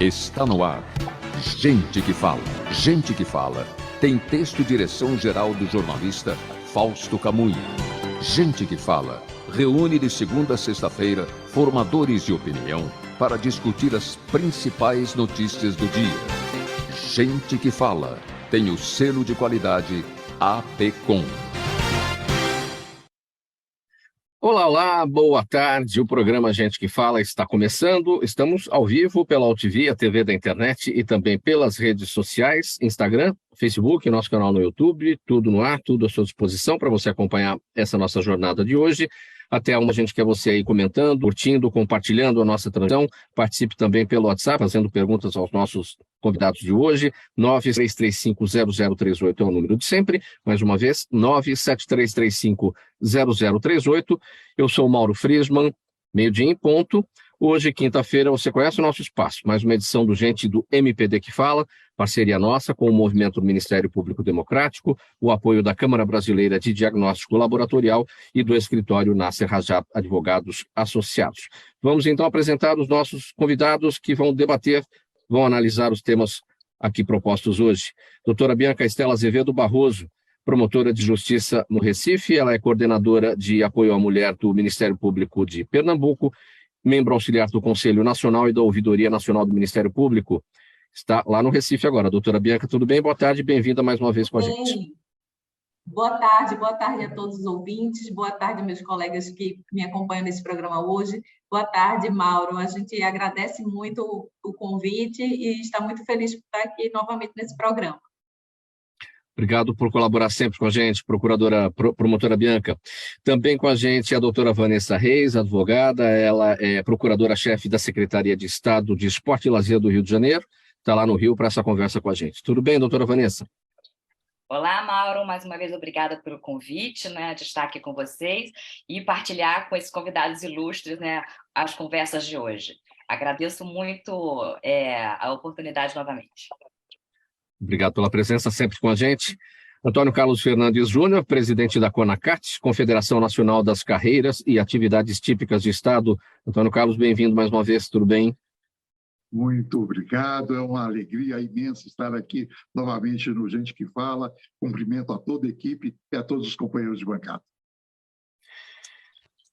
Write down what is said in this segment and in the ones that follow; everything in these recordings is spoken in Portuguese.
Está no ar. Gente que fala. Gente que fala. Tem texto e direção geral do jornalista Fausto Camunha. Gente que fala. Reúne de segunda a sexta-feira formadores de opinião para discutir as principais notícias do dia. Gente que fala. Tem o selo de qualidade APCOM. Olá, olá, boa tarde. O programa Gente que Fala está começando. Estamos ao vivo pela UTV, a TV da internet e também pelas redes sociais, Instagram, Facebook, nosso canal no YouTube, tudo no ar, tudo à sua disposição para você acompanhar essa nossa jornada de hoje. Até onde a gente quer você aí comentando, curtindo, compartilhando a nossa transmissão. Participe também pelo WhatsApp, fazendo perguntas aos nossos convidados de hoje. 933500038 é o número de sempre. Mais uma vez, 973350038. Eu sou o Mauro Friesman, meio-dia em ponto. Hoje, quinta-feira, você conhece o nosso espaço. Mais uma edição do Gente do MPD que Fala, parceria nossa com o Movimento do Ministério Público Democrático, o apoio da Câmara Brasileira de Diagnóstico Laboratorial e do escritório Nasser Rajab Advogados Associados. Vamos então apresentar os nossos convidados que vão debater, vão analisar os temas aqui propostos hoje. Doutora Bianca Estela Azevedo Barroso, promotora de justiça no Recife, ela é coordenadora de apoio à mulher do Ministério Público de Pernambuco, membro auxiliar do Conselho Nacional e da Ouvidoria Nacional do Ministério Público. Está lá no Recife agora. Doutora Bianca, tudo bem? Boa tarde, bem-vinda mais uma vez com a gente. Boa tarde a todos os ouvintes, boa tarde meus colegas que me acompanham nesse programa hoje. Boa tarde, Mauro. A gente agradece muito o convite e está muito feliz por estar aqui novamente nesse programa. Obrigado por colaborar sempre com a gente, promotora Bianca. Também com a gente a doutora Vanessa Reis, advogada, ela é procuradora-chefe da Secretaria de Estado de Esporte e Lazer do Rio de Janeiro, está lá no Rio para essa conversa com a gente. Tudo bem, doutora Vanessa? Olá, Mauro, mais uma vez obrigada pelo convite, de estar aqui com vocês e partilhar com esses convidados ilustres, as conversas de hoje. Agradeço muito a oportunidade novamente. Obrigado pela presença sempre com a gente. Antônio Carlos Fernandes Júnior, presidente da CONACAT, Confederação Nacional das Carreiras e Atividades Típicas de Estado. Antônio Carlos, bem-vindo mais uma vez, tudo bem? Muito obrigado, é uma alegria imensa estar aqui novamente no Gente que Fala. Cumprimento a toda a equipe e a todos os companheiros de bancada.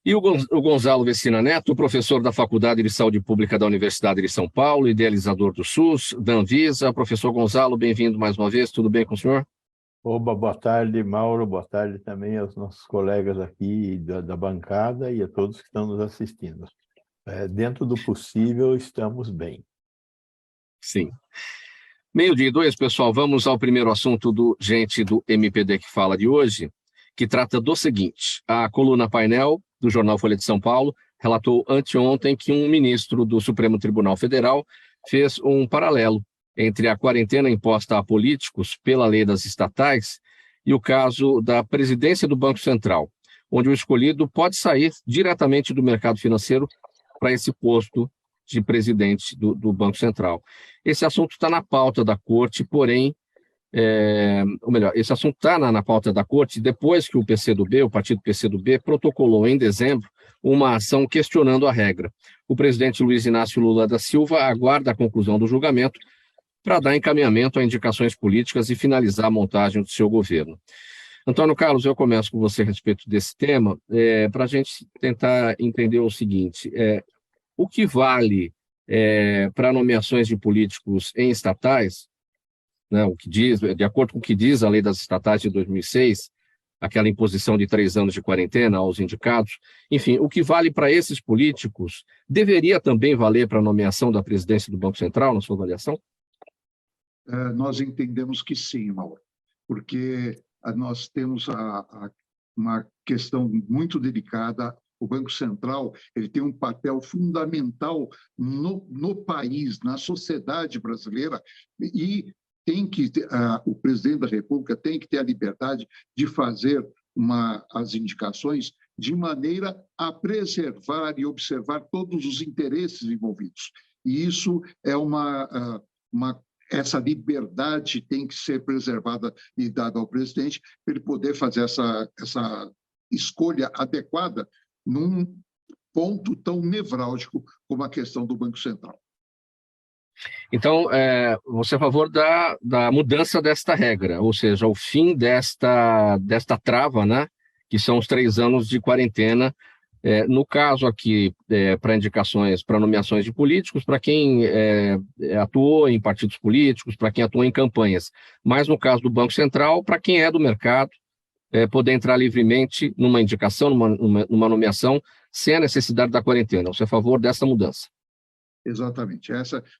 E o Gonzalo Vecina Neto, professor da Faculdade de Saúde Pública da Universidade de São Paulo, idealizador do SUS, da Anvisa. Professor Gonzalo, bem-vindo mais uma vez, tudo bem com o senhor? Oba, boa tarde, Mauro, boa tarde também aos nossos colegas aqui da bancada e a todos que estão nos assistindo. Dentro do possível, estamos bem. Sim. 12:02, pessoal, vamos ao primeiro assunto do Gente do MPD que Fala de hoje, que trata do seguinte: a coluna Painel do jornal Folha de São Paulo relatou anteontem que um ministro do Supremo Tribunal Federal fez um paralelo entre a quarentena imposta a políticos pela lei das estatais e o caso da presidência do Banco Central, onde o escolhido pode sair diretamente do mercado financeiro para esse posto de presidente do Banco Central. Esse assunto está na pauta da Corte, porém, esse assunto está na pauta da Corte depois que o PCdoB, o partido PCdoB, protocolou em dezembro uma ação questionando a regra. O presidente Luiz Inácio Lula da Silva aguarda a conclusão do julgamento para dar encaminhamento a indicações políticas e finalizar a montagem do seu governo. Antônio Carlos, eu começo com você a respeito desse tema, para a gente tentar entender o seguinte: o que vale para nomeações de políticos em estatais, o que diz, de acordo com o que diz a lei das estatais de 2006, aquela imposição de 3 anos de quarentena aos indicados, enfim, o que vale para esses políticos deveria também valer para a nomeação da presidência do Banco Central, na sua avaliação? Nós entendemos que sim, Mauro, porque nós temos uma questão muito delicada. O Banco Central ele tem um papel fundamental no país, na sociedade brasileira, e o presidente da República tem que ter a liberdade de fazer as indicações de maneira a preservar e observar todos os interesses envolvidos. E isso é essa liberdade tem que ser preservada e dada ao presidente para ele poder fazer essa escolha adequada num ponto tão nevrálgico como a questão do Banco Central. Então, você é a favor da mudança desta regra, ou seja, o fim desta trava, né, que são os 3 anos de quarentena, no caso aqui, para indicações, para nomeações de políticos, para quem atuou em partidos políticos, para quem atuou em campanhas, mas no caso do Banco Central, para quem é do mercado, poder entrar livremente numa indicação, numa nomeação, sem a necessidade da quarentena. Você é a favor dessa mudança? Exatamente.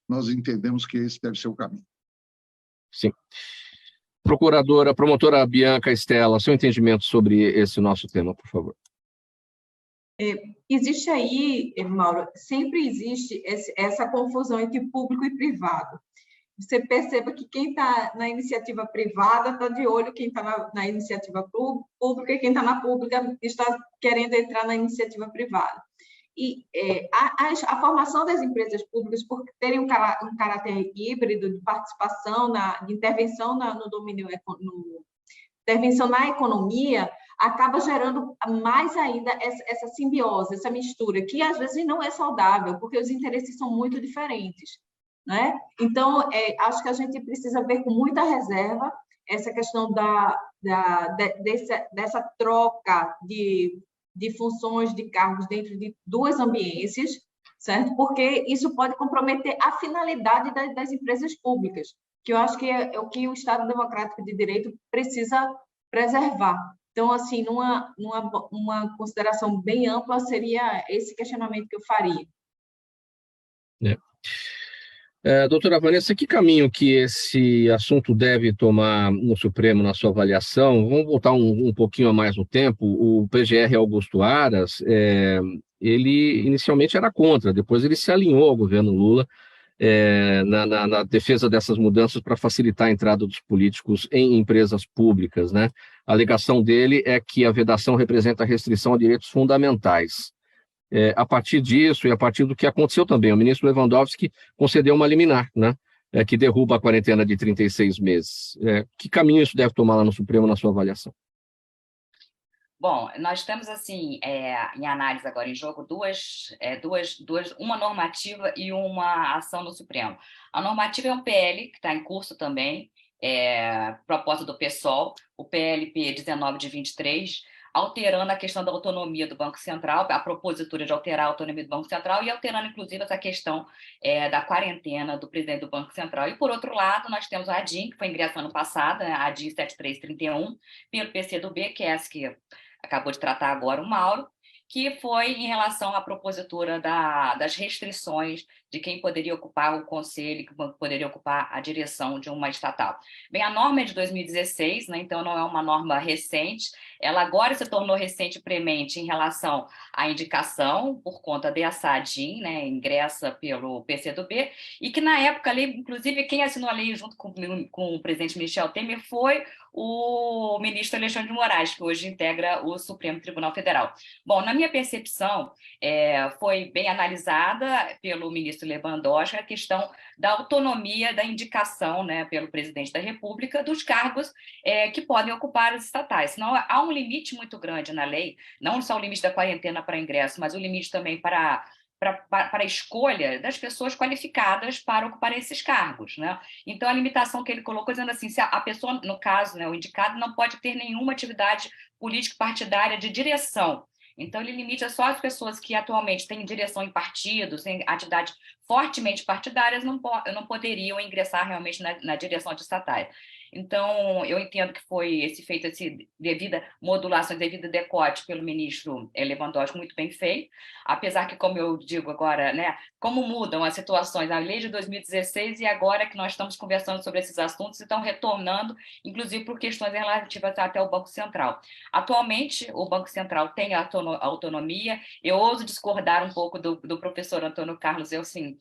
Nós entendemos que esse deve ser o caminho. Sim. Promotora Bianca Estela, seu entendimento sobre esse nosso tema, por favor. Existe aí, Mauro, sempre existe essa confusão entre público e privado. Você perceba que quem está na iniciativa privada está de olho, quem está na iniciativa pública, e quem está na pública está querendo entrar na iniciativa privada. E a formação das empresas públicas, por terem um caráter híbrido de participação, de intervenção no domínio, intervenção na economia, acaba gerando mais ainda essa simbiose, essa mistura, que às vezes não é saudável, porque os interesses são muito diferentes, né? Então, acho que a gente precisa ver com muita reserva essa questão dessa troca de funções, de cargos dentro de 2 ambiências, certo? Porque isso pode comprometer a finalidade das empresas públicas, que eu acho que é o que o Estado Democrático de Direito precisa preservar. Então, assim, numa consideração bem ampla, seria esse questionamento que eu faria. Doutora Vanessa, que caminho que esse assunto deve tomar no Supremo, na sua avaliação? Vamos voltar um pouquinho a mais no tempo. O PGR Augusto Aras, ele inicialmente era contra, depois ele se alinhou ao governo Lula na defesa dessas mudanças para facilitar a entrada dos políticos em empresas públicas, né? A alegação dele é que a vedação representa restrição a direitos fundamentais. A partir disso e a partir do que aconteceu também, o ministro Lewandowski concedeu uma liminar, né, que derruba a quarentena de 36 meses. Que caminho isso deve tomar lá no Supremo, na sua avaliação? Bom, nós temos, assim, em análise agora em jogo, uma normativa e uma ação no Supremo. A normativa é um PL, que está em curso também, proposta do PSOL, o PLP 19 de 23, alterando a questão da autonomia do Banco Central, a propositura de alterar a autonomia do Banco Central e alterando, inclusive, essa questão da quarentena do presidente do Banco Central. E, por outro lado, nós temos a ADIM, que foi ingressada ano passado, a ADIM 7331, pelo PCdoB, que é essa que acabou de tratar agora o Mauro, que foi em relação à propositura das restrições de quem poderia ocupar o conselho, que poderia ocupar a direção de uma estatal. Bem, a norma é de 2016, né, então não é uma norma recente, ela agora se tornou recente premente em relação à indicação, por conta dessa ADIM, né, ingressa pelo PCdoB, e que na época, ali, inclusive, quem assinou a lei junto com o presidente Michel Temer foi o ministro Alexandre de Moraes, que hoje integra o Supremo Tribunal Federal. Bom, na minha percepção, foi bem analisada pelo ministro Lewandowski a questão da autonomia da indicação, né, pelo presidente da República dos cargos que podem ocupar as estatais. Senão, há um limite muito grande na lei, não só o limite da quarentena para ingresso, mas o limite também para a escolha das pessoas qualificadas para ocupar esses cargos, né? Então, a limitação que ele colocou, dizendo assim, se a pessoa, no caso, né, o indicado, não pode ter nenhuma atividade político-partidária de direção. Então, ele limita só as pessoas que atualmente têm direção em partidos, têm atividades fortemente partidárias, não poderiam ingressar realmente na direção de estatais. Então, eu entendo que foi feito devida modulação, devido decote pelo ministro Lewandowski, muito bem feito, apesar que, como eu digo agora, né, como mudam as situações, a lei de 2016 e agora que nós estamos conversando sobre esses assuntos, estão retornando, inclusive por questões relativas até ao Banco Central. Atualmente, o Banco Central tem autonomia, eu ouso discordar um pouco do professor Antônio Carlos, eu sim,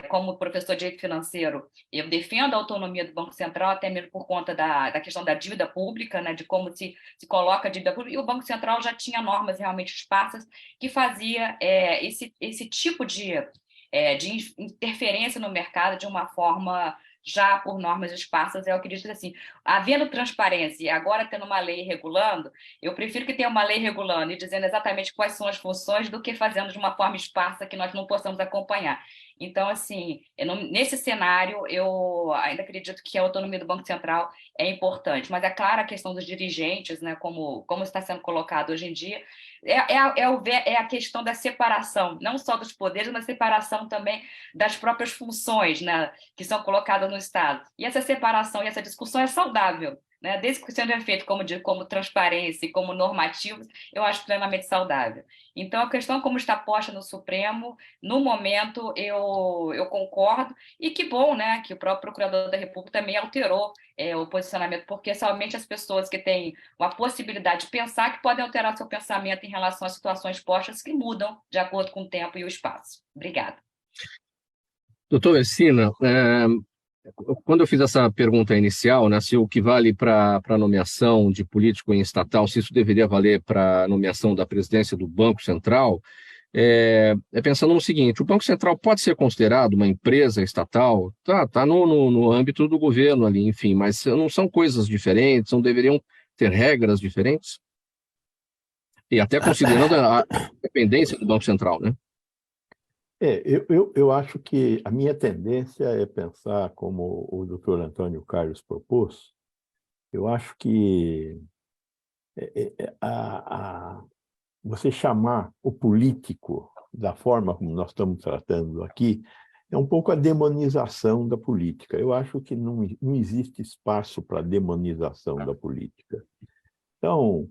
como professor de direito financeiro, eu defendo a autonomia do Banco Central, até mesmo por conta da questão da dívida pública, né, de como se coloca a dívida pública, e o Banco Central já tinha normas realmente esparsas que fazia esse tipo de interferência no mercado de uma forma já por normas esparsas. Eu acredito que, assim, havendo transparência e agora tendo uma lei regulando, eu prefiro que tenha uma lei regulando e dizendo exatamente quais são as funções do que fazendo de uma forma esparsa que nós não possamos acompanhar. Então, assim, nesse cenário, eu ainda acredito que a autonomia do Banco Central é importante, mas é claro a questão dos dirigentes, né, como está sendo colocado hoje em dia, é a questão da separação, não só dos poderes, mas separação também das próprias funções, né, que são colocadas no Estado. E essa separação e essa discussão é saudável, né? Desde que seja feito como transparência e como normativos, eu acho plenamente saudável. Então, a questão como está posta no Supremo, no momento, eu concordo, e que bom, né, que o próprio Procurador da República também alterou o posicionamento, porque somente as pessoas que têm uma possibilidade de pensar que podem alterar seu pensamento em relação às situações postas que mudam de acordo com o tempo e o espaço. Obrigada. Doutor Ercina, quando eu fiz essa pergunta inicial, né, se o que vale para a nomeação de político em estatal, se isso deveria valer para a nomeação da presidência do Banco Central, pensando no seguinte: o Banco Central pode ser considerado uma empresa estatal? Tá no âmbito do governo ali, enfim, mas não são coisas diferentes, não deveriam ter regras diferentes? E até considerando a independência do Banco Central, né? Eu acho que a minha tendência é pensar como o doutor Antônio Carlos propôs. Eu acho que você chamar o político da forma como nós estamos tratando aqui é um pouco a demonização da política. Eu acho que não existe espaço para demonização da política. Então,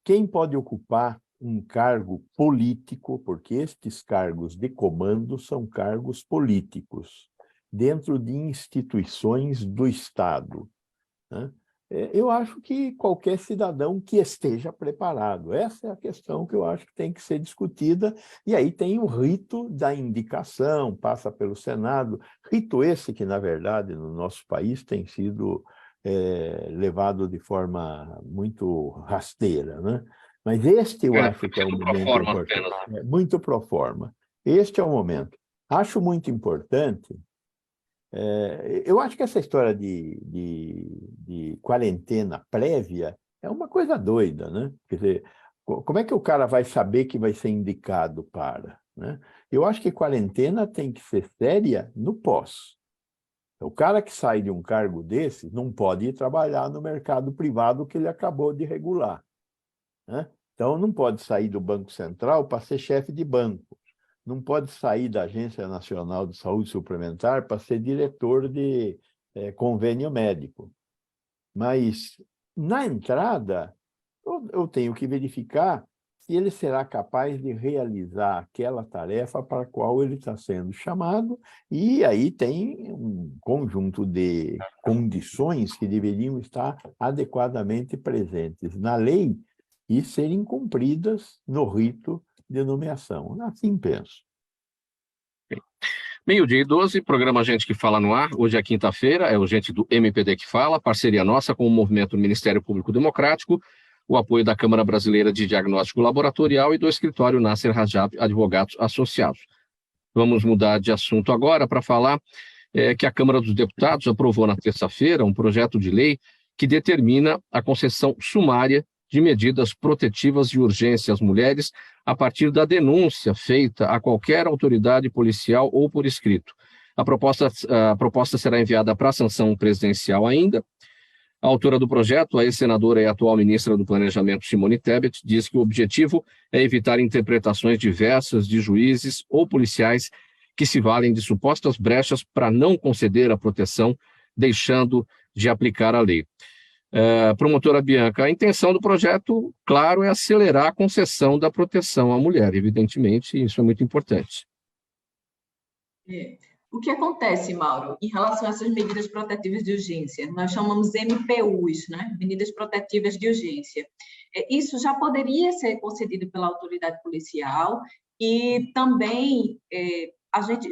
quem pode ocupar um cargo político, porque estes cargos de comando são cargos políticos, dentro de instituições do Estado, né? Eu acho que qualquer cidadão que esteja preparado, essa é a questão que eu acho que tem que ser discutida, e aí tem o rito da indicação, passa pelo Senado, rito esse que, na verdade, no nosso país tem sido levado de forma muito rasteira, né? Mas este eu acho que é o momento importante. Muito pro forma. Este é o momento. Acho muito importante. Eu acho que essa história de quarentena prévia é uma coisa doida, né? Quer dizer, como é que o cara vai saber que vai ser indicado para, né? Eu acho que quarentena tem que ser séria no pós. O cara que sai de um cargo desse não pode ir trabalhar no mercado privado que ele acabou de regular, né? Então, não pode sair do Banco Central para ser chefe de banco. Não pode sair da Agência Nacional de Saúde Suplementar para ser diretor de convênio médico. Mas, na entrada, eu tenho que verificar se ele será capaz de realizar aquela tarefa para a qual ele está sendo chamado, e aí tem um conjunto de condições que deveriam estar adequadamente presentes na lei e serem cumpridas no rito de nomeação. Assim penso. 12:00, programa Gente que Fala no ar. Hoje é quinta-feira, é o Gente do MPD que Fala, parceria nossa com o Movimento Ministério Público Democrático, o apoio da Câmara Brasileira de Diagnóstico Laboratorial e do escritório Nasser Rajab Advogados Associados. Vamos mudar de assunto agora para falar que a Câmara dos Deputados aprovou na terça-feira um projeto de lei que determina a concessão sumária de medidas protetivas de urgência às mulheres a partir da denúncia feita a qualquer autoridade policial ou por escrito. A proposta será enviada para a sanção presidencial ainda. A autora do projeto, a ex-senadora e atual ministra do Planejamento, Simone Tebet, diz que o objetivo é evitar interpretações diversas de juízes ou policiais que se valem de supostas brechas para não conceder a proteção, deixando de aplicar a lei. Promotora Bianca, a intenção do projeto, claro, é acelerar a concessão da proteção à mulher, evidentemente, isso é muito importante. O que acontece, Mauro, em relação a essas medidas protetivas de urgência? Nós chamamos MPUs, né? Medidas protetivas de urgência. Isso já poderia ser concedido pela autoridade policial e também a gente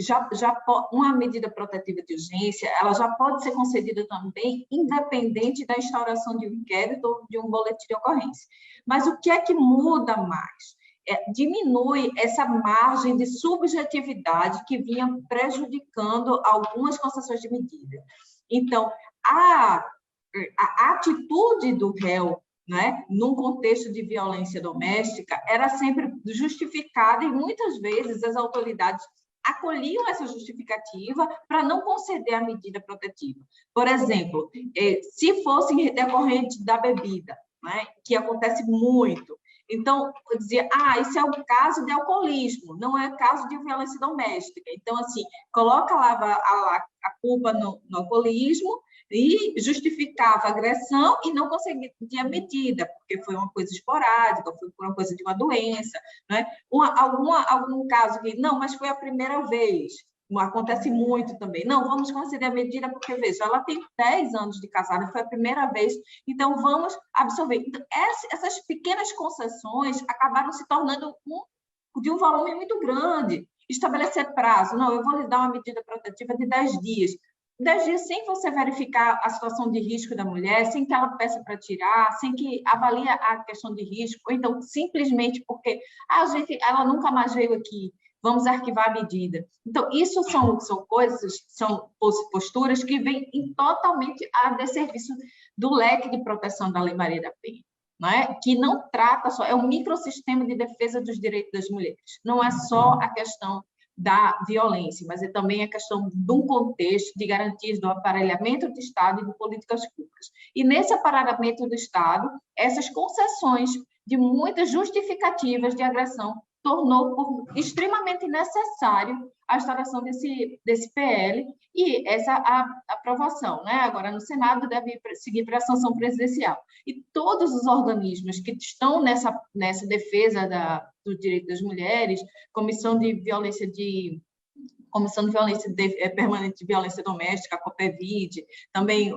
uma medida protetiva de urgência, ela já pode ser concedida também, independente da instauração de um inquérito ou de um boletim de ocorrência. Mas o que é que muda mais? Diminui essa margem de subjetividade que vinha prejudicando algumas concessões de medida. Então, a atitude do réu, né, num contexto de violência doméstica, era sempre justificada e muitas vezes as autoridades acolhiam essa justificativa para não conceder a medida protetiva. Por exemplo, se fosse decorrente da bebida, né, que acontece muito, então, eu dizia, esse é o caso de alcoolismo, não é caso de violência doméstica. Então, assim, coloca lá a culpa no alcoolismo e justificava a agressão e não conseguia medida, porque foi uma coisa esporádica, foi por uma coisa de uma doença, né? Algum caso que, não, mas foi a primeira vez. Acontece muito também. Não, vamos conceder a medida porque, veja, ela tem 10 anos de casada, foi a primeira vez, então vamos absorver. Então, essas pequenas concessões acabaram se tornando de um volume muito grande. Estabelecer prazo. Não, eu vou lhe dar uma medida protetiva de 10 dias. 10 dias sem você verificar a situação de risco da mulher, sem que ela peça para tirar, sem que avalie a questão de risco, ou então simplesmente porque ela nunca mais veio aqui, vamos arquivar a medida. Então, isso são coisas, são posturas que vêm totalmente a desserviço do leque de proteção da Lei Maria da Penha, não é? Que não trata só, é um microsistema de defesa dos direitos das mulheres. Não é só a questão da violência, mas é também a questão de um contexto de garantias do aparelhamento do Estado e de políticas públicas. E nesse aparelhamento do Estado, essas concessões de muitas justificativas de agressão tornou extremamente necessário a instalação desse PL e essa aprovação, né? Agora, no Senado, deve seguir para a sanção presidencial. E todos os organismos que estão nessa defesa do direito das mulheres, Comissão de Violência Permanente de Violência Doméstica, a COPEVID, também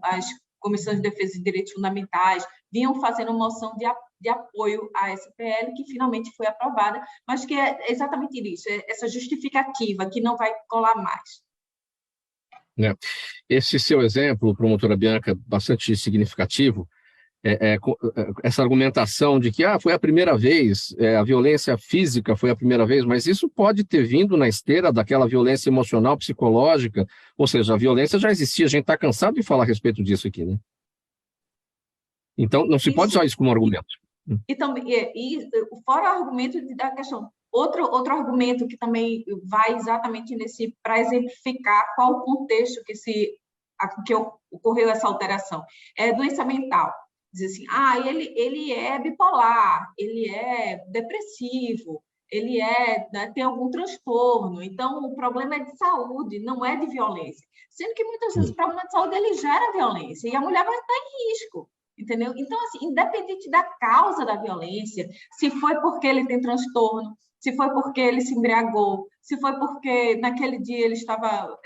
as Comissões de Defesa de Direitos Fundamentais, vinham fazendo moção de apoio à SPL, que finalmente foi aprovada, mas que é exatamente isso, essa justificativa que não vai colar mais. Esse seu exemplo, promotora Bianca, bastante significativo, essa argumentação de que foi a primeira vez, a violência física foi a primeira vez, mas isso pode ter vindo na esteira daquela violência emocional, psicológica, ou seja, a violência já existia, a gente está cansado de falar a respeito disso aqui, né? Então, não se pode usar isso como argumento. E também, fora o argumento da questão, outro argumento que também vai exatamente para exemplificar qual o contexto que ocorreu essa alteração, é doença mental. Diz assim, ele é bipolar, ele é depressivo, ele tem algum transtorno, então o problema é de saúde, não é de violência. Sendo que muitas vezes o problema de saúde ele gera violência e a mulher vai estar em risco. Entendeu? Então, assim, independente da causa da violência, se foi porque ele tem transtorno, se foi porque ele se embriagou, se foi porque naquele dia ele estava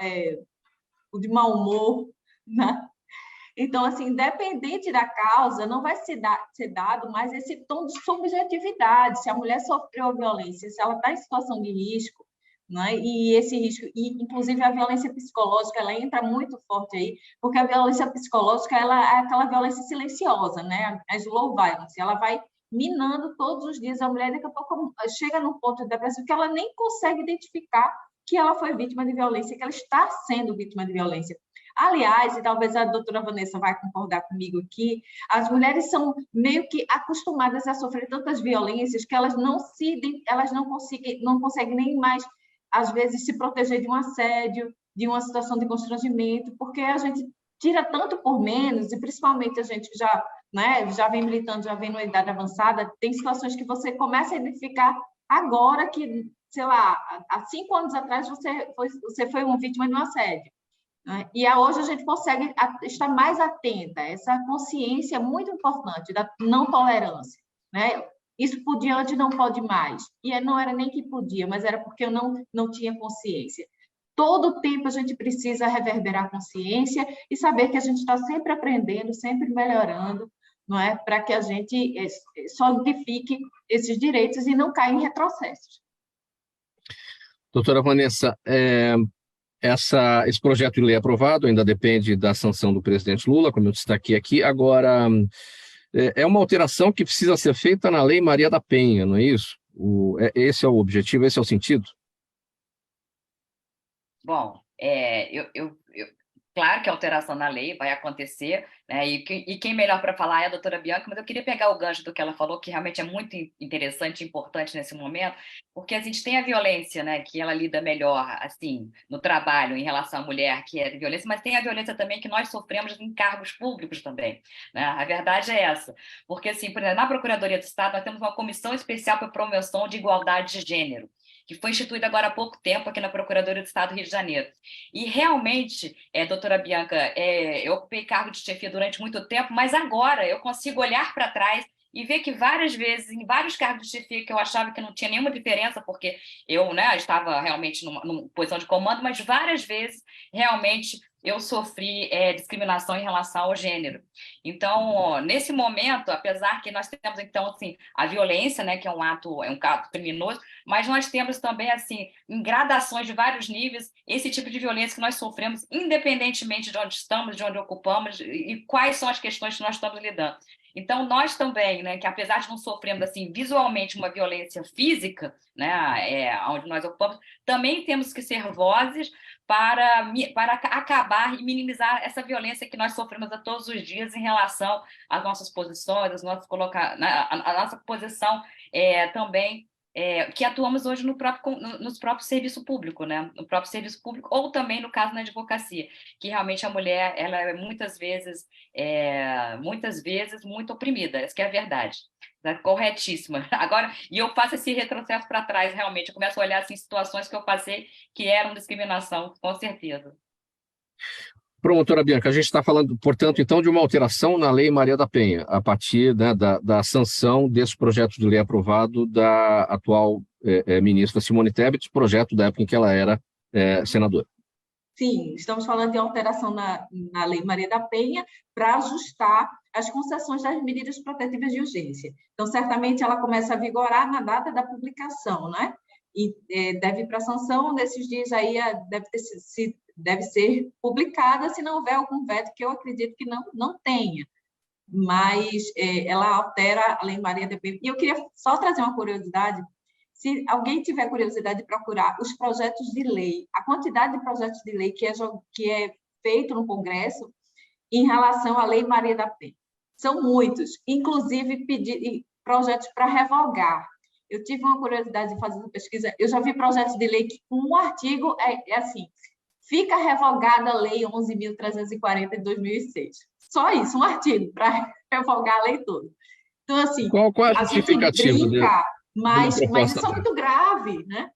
de mau humor, né? Então, assim, independente da causa, não vai ser dado mais esse tom de subjetividade. Se a mulher sofreu violência, se ela está em situação de risco, né? E esse risco, e inclusive a violência psicológica, ela entra muito forte aí, porque a violência psicológica ela é aquela violência silenciosa, né? A slow violence, ela vai minando todos os dias a mulher, daqui a pouco chega num ponto de depressão que ela nem consegue identificar que ela foi vítima de violência, que ela está sendo vítima de violência. Aliás, e talvez a doutora Vanessa vai concordar comigo aqui, as mulheres são meio que acostumadas a sofrer tantas violências que elas não conseguem nem mais, às vezes, se proteger de um assédio, de uma situação de constrangimento, porque a gente tira tanto por menos, e principalmente a gente que já vem militando, já vem numa idade avançada, tem situações que você começa a identificar agora que, sei lá, há 5 anos atrás você foi uma vítima de um assédio. Né? E hoje a gente consegue estar mais atenta, essa consciência é muito importante da não tolerância, né? Isso podia antes, não pode mais. E não era nem que podia, mas era porque eu não tinha consciência. Todo o tempo a gente precisa reverberar a consciência e saber que a gente está sempre aprendendo, sempre melhorando, não é? Para que a gente solidifique esses direitos e não caia em retrocessos. Doutora Vanessa, esse projeto de lei aprovado ainda depende da sanção do presidente Lula, como eu destaquei aqui. Agora, é uma alteração que precisa ser feita na Lei Maria da Penha, não é isso? Esse é o objetivo, esse é o sentido? Bom, Claro que a alteração na lei vai acontecer, né? E quem melhor para falar é a doutora Bianca, mas eu queria pegar o gancho do que ela falou, que realmente é muito interessante e importante nesse momento, porque a gente tem a violência, né, que ela lida melhor, assim, no trabalho, em relação à mulher, que é violência, mas tem a violência também que nós sofremos em cargos públicos também, né? A verdade é essa, porque, assim, por exemplo, na Procuradoria do Estado, nós temos uma comissão especial para promoção de igualdade de gênero, que foi instituída agora há pouco tempo aqui na Procuradoria do Estado do Rio de Janeiro. E realmente, doutora Bianca, eu ocupei cargo de chefia durante muito tempo, mas agora eu consigo olhar para trás e ver que várias vezes, em vários cargos de chefia que eu achava que não tinha nenhuma diferença, porque eu, né, estava realmente numa posição de comando, mas várias vezes realmente eu sofri discriminação em relação ao gênero. Então, nesse momento, apesar que nós temos, então, assim, a violência, né, que é um ato criminoso, mas nós temos também, assim, em gradações de vários níveis, esse tipo de violência que nós sofremos, independentemente de onde estamos, de onde ocupamos e quais são as questões que nós estamos lidando. Então, nós também, né, que apesar de não sofrermos assim, visualmente uma violência física, né, onde nós ocupamos, também temos que ser vozes para acabar e minimizar essa violência que nós sofremos a todos os dias em relação às nossas posições, a nossa posição também, que atuamos hoje no próprio serviço público, né? No próprio serviço público, ou também, no caso, na advocacia, que realmente a mulher ela é muitas vezes muito oprimida, essa que é a verdade. Corretíssima. Agora, e eu faço esse retrocesso para trás, realmente, eu começo a olhar assim, situações que eu passei que eram discriminação, com certeza. Promotora Bianca, a gente está falando, portanto, então, de uma alteração na Lei Maria da Penha, a partir, né, da sanção desse projeto de lei aprovado da atual ministra Simone Tebet, projeto da época em que ela era senadora. Sim, estamos falando de alteração na Lei Maria da Penha para ajustar as concessões das medidas protetivas de urgência. Então, certamente, ela começa a vigorar na data da publicação, né? E deve ir para sanção, nesses dias aí deve ser publicada, se não houver algum veto, que eu acredito que não tenha. Mas ela altera a Lei Maria da Penha. E eu queria só trazer uma curiosidade. Se alguém tiver curiosidade de procurar os projetos de lei, a quantidade de projetos de lei que é feito no Congresso em relação à Lei Maria da Penha. São muitos, inclusive projetos para revogar. Eu tive uma curiosidade de fazer uma pesquisa, eu já vi projetos de lei que um artigo é assim, fica revogada a Lei 11.340 de 2006. Só isso, um artigo para revogar a lei toda. Então, assim, qual é a justificativa dele? Mas isso é muito grave, né?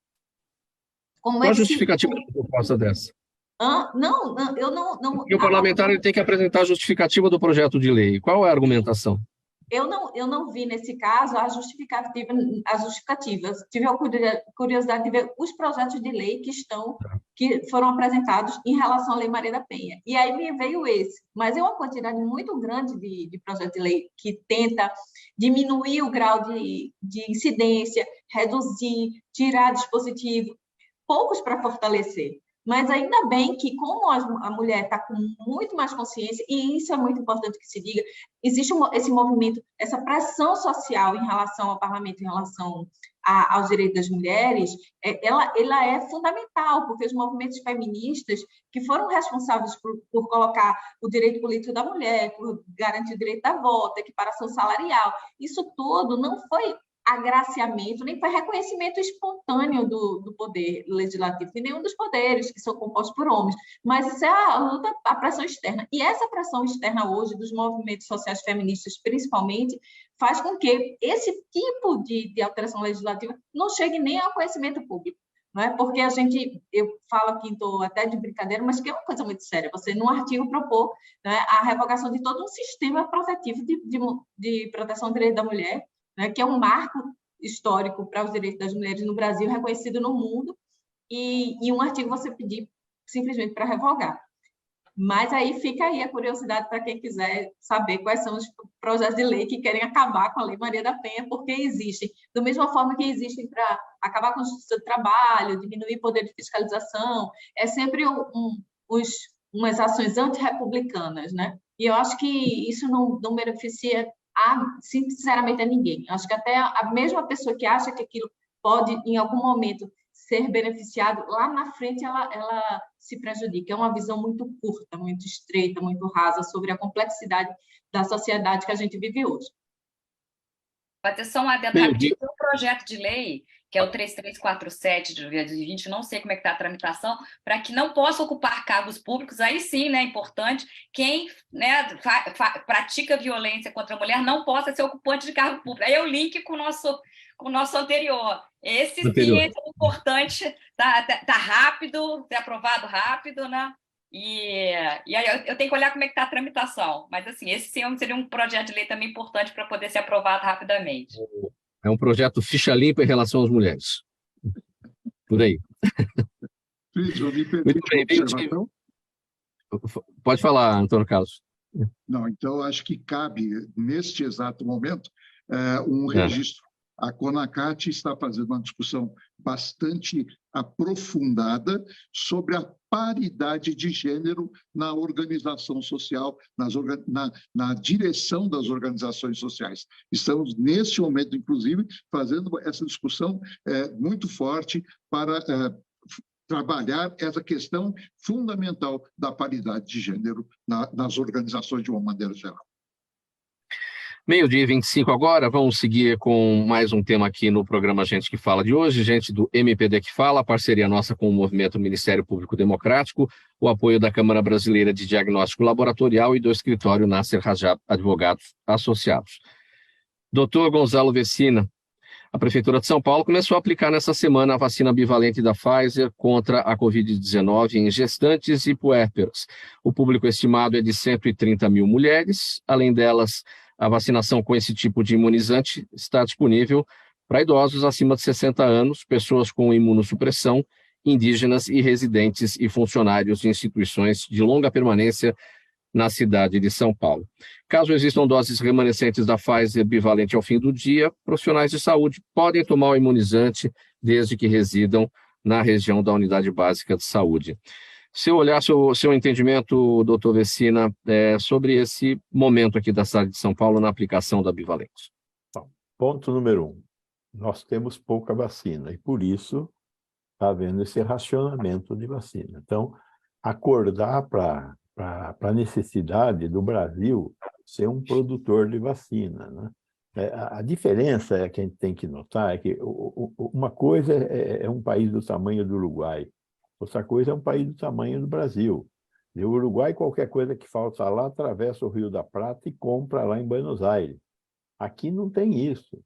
Qual a justificativa da proposta dessa? Não, eu não... Porque o parlamentar ele tem que apresentar a justificativa do projeto de lei. Qual é a argumentação? Eu não vi, nesse caso, a justificativa. Tive a curiosidade de ver os projetos de lei que foram apresentados em relação à Lei Maria da Penha. E aí me veio esse. Mas é uma quantidade muito grande de projetos de lei que tenta diminuir o grau de incidência, reduzir, tirar dispositivo, poucos para fortalecer. Mas ainda bem que, como a mulher está com muito mais consciência, e isso é muito importante que se diga, existe esse movimento, essa pressão social em relação ao parlamento, em relação aos direitos das mulheres, ela é fundamental, porque os movimentos feministas que foram responsáveis por colocar o direito político da mulher, por garantir o direito da voto, equiparação salarial, isso tudo não foi agraciamento, nem foi reconhecimento espontâneo do poder legislativo, de nenhum dos poderes que são compostos por homens, mas isso é a luta, a pressão externa. E essa pressão externa hoje, dos movimentos sociais feministas, principalmente, faz com que esse tipo de alteração legislativa não chegue nem ao conhecimento público. Não é? Porque eu falo aqui, estou até de brincadeira, mas que é uma coisa muito séria, você, num artigo, propor, né, a revogação de todo um sistema protetivo de proteção do direito da mulher, né, que é um marco histórico para os direitos das mulheres no Brasil, reconhecido no mundo, e um artigo você pedir simplesmente para revogar. Mas aí fica aí a curiosidade para quem quiser saber quais são os projetos de lei que querem acabar com a Lei Maria da Penha, porque existem, da mesma forma que existem para acabar com a justiça do trabalho, diminuir o poder de fiscalização, é sempre umas ações antirrepublicanas, né? E eu acho que isso não beneficia sinceramente a ninguém. Acho que até a mesma pessoa que acha que aquilo pode, em algum momento, ser beneficiado, lá na frente ela se prejudica. É uma visão muito curta, muito estreita, muito rasa sobre a complexidade da sociedade que a gente vive hoje. Vai ter só um adendo rapidinho. Tem um projeto de lei, que é o 3347 de 2020, não sei como é que está a tramitação, para que não possa ocupar cargos públicos, aí sim, né, é importante, quem, né, pratica violência contra a mulher não possa ser ocupante de cargo público. Aí é o link com o nosso anterior. Esse sim é importante, tá rápido, ser aprovado rápido, né? E aí eu tenho que olhar como é que está a tramitação. Mas, assim, esse sim seria um projeto de lei também importante para poder ser aprovado rapidamente. É um projeto ficha limpa em relação às mulheres. Por aí. Cris, eu me permite uma observação? Pode falar, Antônio Carlos. Não, então acho que cabe, neste exato momento, um registro. A CONACAT está fazendo uma discussão bastante aprofundada sobre a paridade de gênero na organização social, na direção das organizações sociais. Estamos, neste momento, inclusive, fazendo essa discussão muito forte para trabalhar essa questão fundamental da paridade de gênero nas organizações de uma maneira geral. 12h25 agora, vamos seguir com mais um tema aqui no programa Gente que Fala de hoje, gente do MPD que Fala, parceria nossa com o Movimento Ministério Público Democrático, o apoio da Câmara Brasileira de Diagnóstico Laboratorial e do escritório Nasser Rajab Advogados Associados. Doutor Gonzalo Vecina, a Prefeitura de São Paulo começou a aplicar nessa semana a vacina bivalente da Pfizer contra a Covid-19 em gestantes e puérperas. O público estimado é de 130 mil mulheres, além delas, a vacinação com esse tipo de imunizante está disponível para idosos acima de 60 anos, pessoas com imunossupressão, indígenas e residentes e funcionários de instituições de longa permanência na cidade de São Paulo. Caso existam doses remanescentes da Pfizer bivalente ao fim do dia, profissionais de saúde podem tomar o imunizante desde que residam na região da unidade básica de saúde. Se eu olhar seu entendimento, doutor Vecina, sobre esse momento aqui da cidade de São Paulo na aplicação da bivalente. Ponto número 1. Nós temos pouca vacina e, por isso, está havendo esse racionamento de vacina. Então, acordar para a necessidade do Brasil ser um produtor de vacina, né? A diferença que a gente tem que notar é que uma coisa é um país do tamanho do Uruguai, outra coisa é um país do tamanho do Brasil. E o Uruguai, qualquer coisa que falta lá, atravessa o Rio da Prata e compra lá em Buenos Aires. Aqui não tem isso.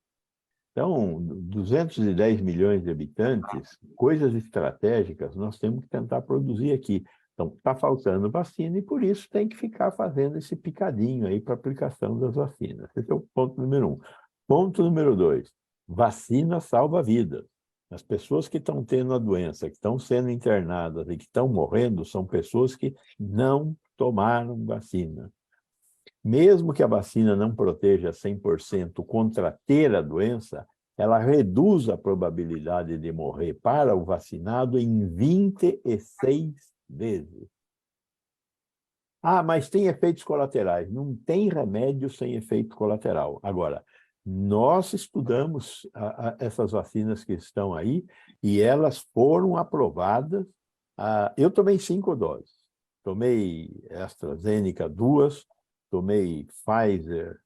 Então, 210 milhões de habitantes, coisas estratégicas, nós temos que tentar produzir aqui. Então, está faltando vacina e, por isso, tem que ficar fazendo esse picadinho aí para a aplicação das vacinas. Esse é o ponto número 1. Ponto número 2, vacina salva vidas. As pessoas que estão tendo a doença, que estão sendo internadas e que estão morrendo, são pessoas que não tomaram vacina. Mesmo que a vacina não proteja 100% contra ter a doença, ela reduz a probabilidade de morrer para o vacinado em 26 vezes. Ah, mas tem efeitos colaterais. Não tem remédio sem efeito colateral. Agora, nós estudamos essas vacinas que estão aí e elas foram aprovadas. Eu tomei 5 doses. Tomei AstraZeneca 2, tomei Pfizer,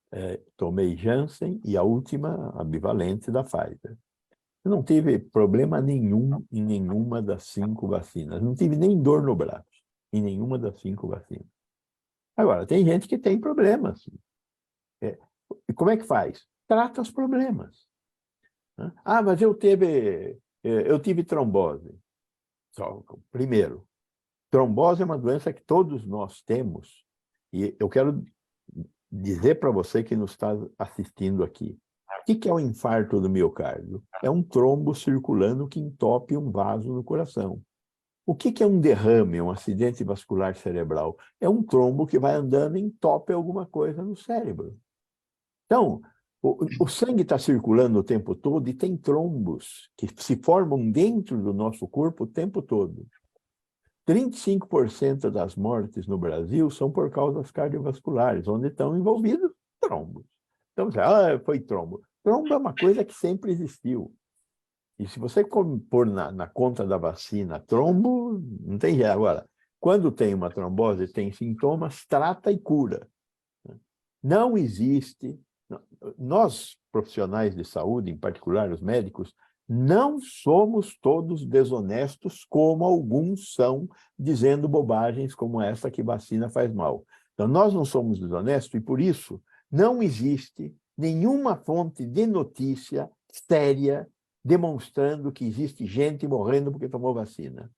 tomei Janssen e a última, a bivalente da Pfizer. Eu não tive problema nenhum em nenhuma das 5 vacinas. Não tive nem dor no braço em nenhuma das 5 vacinas. Agora, tem gente que tem problemas. E como é que faz? Trata os problemas. Ah, mas eu tive trombose. Primeiro, trombose é uma doença que todos nós temos. E eu quero dizer para você que nos está assistindo aqui. O que é o infarto do miocárdio? É um trombo circulando que entope um vaso no coração. O que é um derrame, um acidente vascular cerebral? É um trombo que vai andando e entope alguma coisa no cérebro. Então, o sangue está circulando o tempo todo e tem trombos que se formam dentro do nosso corpo o tempo todo. 35% das mortes no Brasil são por causas cardiovasculares, onde estão envolvidos trombos. Então, foi trombo. Trombo é uma coisa que sempre existiu. E se você pôr na conta da vacina trombo, não tem jeito. Agora, quando tem uma trombose, tem sintomas, trata e cura. Não existe... Nós, profissionais de saúde, em particular os médicos, não somos todos desonestos, como alguns são, dizendo bobagens como essa que vacina faz mal. Então, nós não somos desonestos e, por isso, não existe nenhuma fonte de notícia séria demonstrando que existe gente morrendo porque tomou vacina.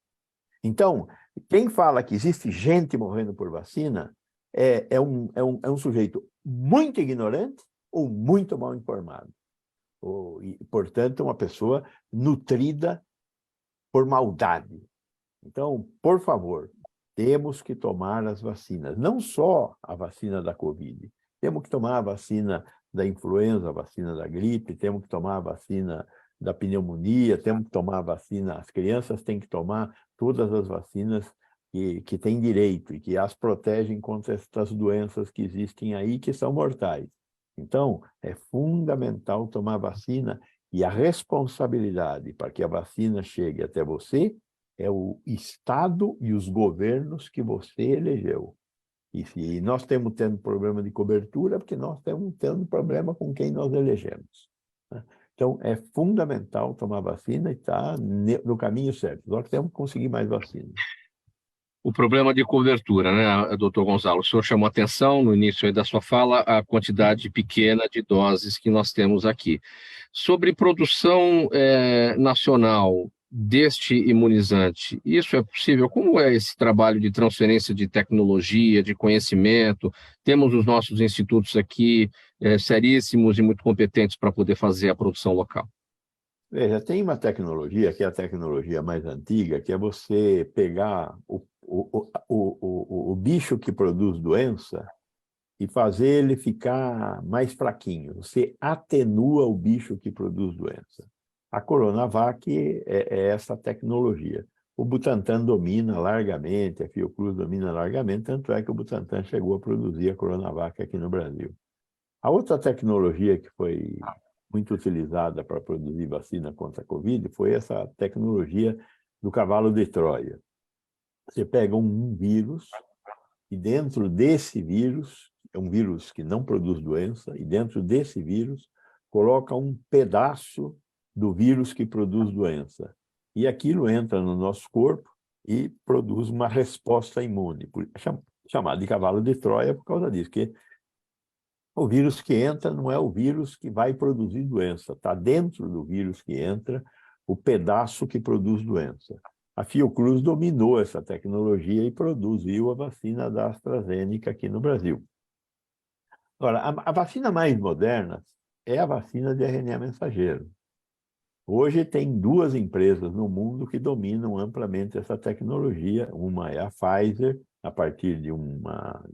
Então, quem fala que existe gente morrendo por vacina é um sujeito muito ignorante ou muito mal informado. E, portanto, uma pessoa nutrida por maldade. Então, por favor, temos que tomar as vacinas, não só a vacina da Covid, temos que tomar a vacina da influenza, a vacina da gripe, temos que tomar a vacina da pneumonia, temos que tomar a vacina, as crianças têm que tomar todas as vacinas que têm direito e que as protegem contra essas doenças que existem aí, que são mortais. Então, é fundamental tomar vacina e a responsabilidade para que a vacina chegue até você é o Estado e os governos que você elegeu. E se nós temos tendo problema de cobertura, porque nós temos tendo problema com quem nós elegemos. Então, é fundamental tomar vacina e estar no caminho certo. Nós temos que conseguir mais vacina. O problema de cobertura, né, doutor Gonzalo? O senhor chamou atenção no início aí da sua fala a quantidade pequena de doses que nós temos aqui. Sobre produção nacional deste imunizante, isso é possível? Como é esse trabalho de transferência de tecnologia, de conhecimento? Temos os nossos institutos aqui seríssimos e muito competentes para poder fazer a produção local. Veja, tem uma tecnologia, que é a tecnologia mais antiga, que é você pegar o bicho que produz doença e fazer ele ficar mais fraquinho. Você atenua o bicho que produz doença. A Coronavac é essa tecnologia. O Butantan domina largamente, a Fiocruz domina largamente, tanto é que o Butantan chegou a produzir a Coronavac aqui no Brasil. A outra tecnologia que foi muito utilizada para produzir vacina contra a Covid foi essa tecnologia do cavalo de Troia. Você pega um vírus e dentro desse vírus, é um vírus que não produz doença, e dentro desse vírus coloca um pedaço do vírus que produz doença. E aquilo entra no nosso corpo e produz uma resposta imune, chamada de cavalo de Troia por causa disso, que o vírus que entra não é o vírus que vai produzir doença, está dentro do vírus que entra o pedaço que produz doença. A Fiocruz dominou essa tecnologia e produziu a vacina da AstraZeneca aqui no Brasil. Agora, a vacina mais moderna é a vacina de RNA mensageiro. Hoje tem duas empresas no mundo que dominam amplamente essa tecnologia. Uma é a Pfizer, a partir de uma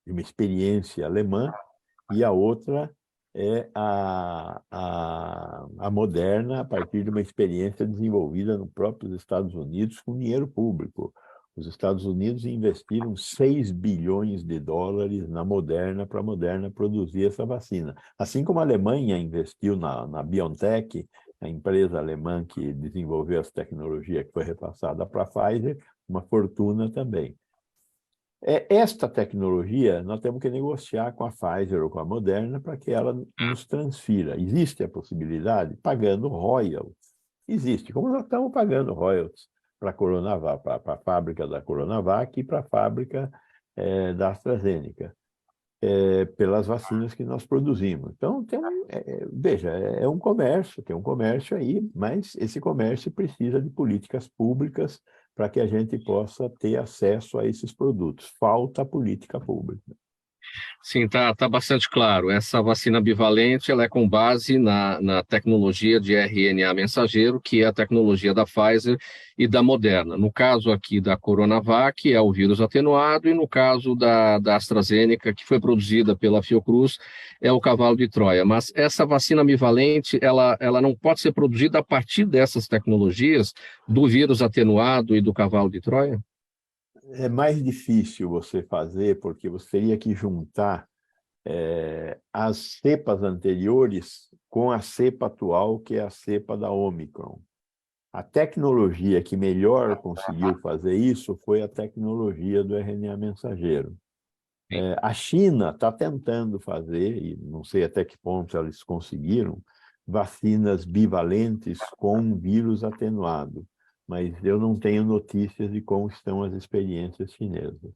experiência alemã, e a outra é a Moderna, a partir de uma experiência desenvolvida nos próprios Estados Unidos com dinheiro público. Os Estados Unidos investiram 6 bilhões de dólares na Moderna, para a Moderna produzir essa vacina. Assim como a Alemanha investiu na BioNTech, a empresa alemã que desenvolveu essa tecnologia que foi repassada para a Pfizer, uma fortuna também. Esta tecnologia nós temos que negociar com a Pfizer ou com a Moderna para que ela nos transfira. Existe a possibilidade pagando royalties. Existe, como nós estamos pagando royalties para a Coronavac, para a fábrica da Coronavac e para a fábrica da AstraZeneca, pelas vacinas que nós produzimos. Então, veja, é um comércio, tem um comércio aí, mas esse comércio precisa de políticas públicas para que a gente possa ter acesso a esses produtos. Falta política pública. Sim, está bastante claro. Essa vacina bivalente ela é com base na tecnologia de RNA mensageiro, que é a tecnologia da Pfizer e da Moderna. No caso aqui da Coronavac, é o vírus atenuado, e no caso da AstraZeneca, que foi produzida pela Fiocruz, é o cavalo de Troia. Mas essa vacina bivalente, ela não pode ser produzida a partir dessas tecnologias, do vírus atenuado e do cavalo de Troia? É mais difícil você fazer, porque você teria que juntar as cepas anteriores com a cepa atual, que é a cepa da Omicron. A tecnologia que melhor conseguiu fazer isso foi a tecnologia do RNA mensageiro. A China está tentando fazer, e não sei até que ponto eles conseguiram, vacinas bivalentes com vírus atenuado, mas eu não tenho notícias de como estão as experiências chinesas.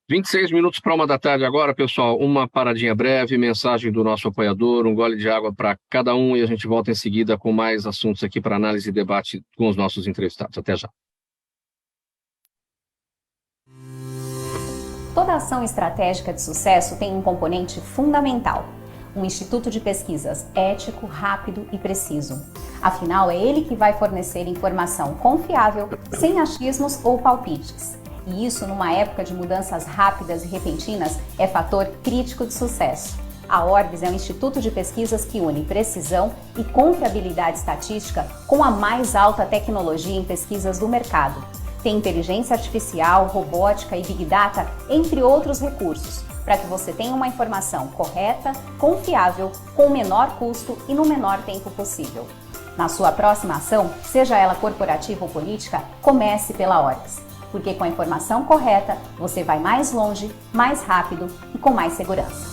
26 minutos para 1 da tarde agora, pessoal. Uma paradinha breve, mensagem do nosso apoiador, um gole de água para cada um e a gente volta em seguida com mais assuntos aqui para análise e debate com os nossos entrevistados. Até já. Toda ação estratégica de sucesso tem um componente fundamental: um instituto de pesquisas ético, rápido e preciso. Afinal, é ele que vai fornecer informação confiável, sem achismos ou palpites. E isso, numa época de mudanças rápidas e repentinas, é fator crítico de sucesso. A Orbis é um instituto de pesquisas que une precisão e confiabilidade estatística com a mais alta tecnologia em pesquisas do mercado. Tem inteligência artificial, robótica e Big Data, entre outros recursos, para que você tenha uma informação correta, confiável, com o menor custo e no menor tempo possível. Na sua próxima ação, seja ela corporativa ou política, comece pela Orbis. Porque com a informação correta, você vai mais longe, mais rápido e com mais segurança.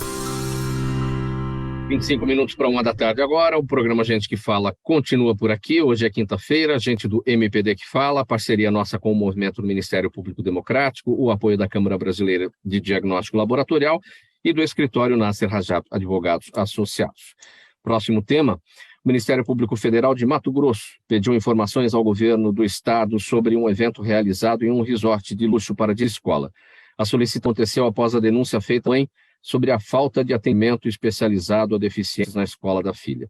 25 minutos para 1 da tarde agora, o programa Gente que Fala continua por aqui. Hoje é quinta-feira, gente do MPD que Fala, parceria nossa com o movimento do Ministério Público Democrático, o apoio da Câmara Brasileira de Diagnóstico Laboratorial e do escritório Nasser Rajab Advogados Associados. Próximo tema: o Ministério Público Federal de Mato Grosso pediu informações ao governo do estado sobre um evento realizado em um resort de luxo para de escola. A solicitação aconteceu após a denúncia feita sobre a falta de atendimento especializado a deficientes na escola da filha.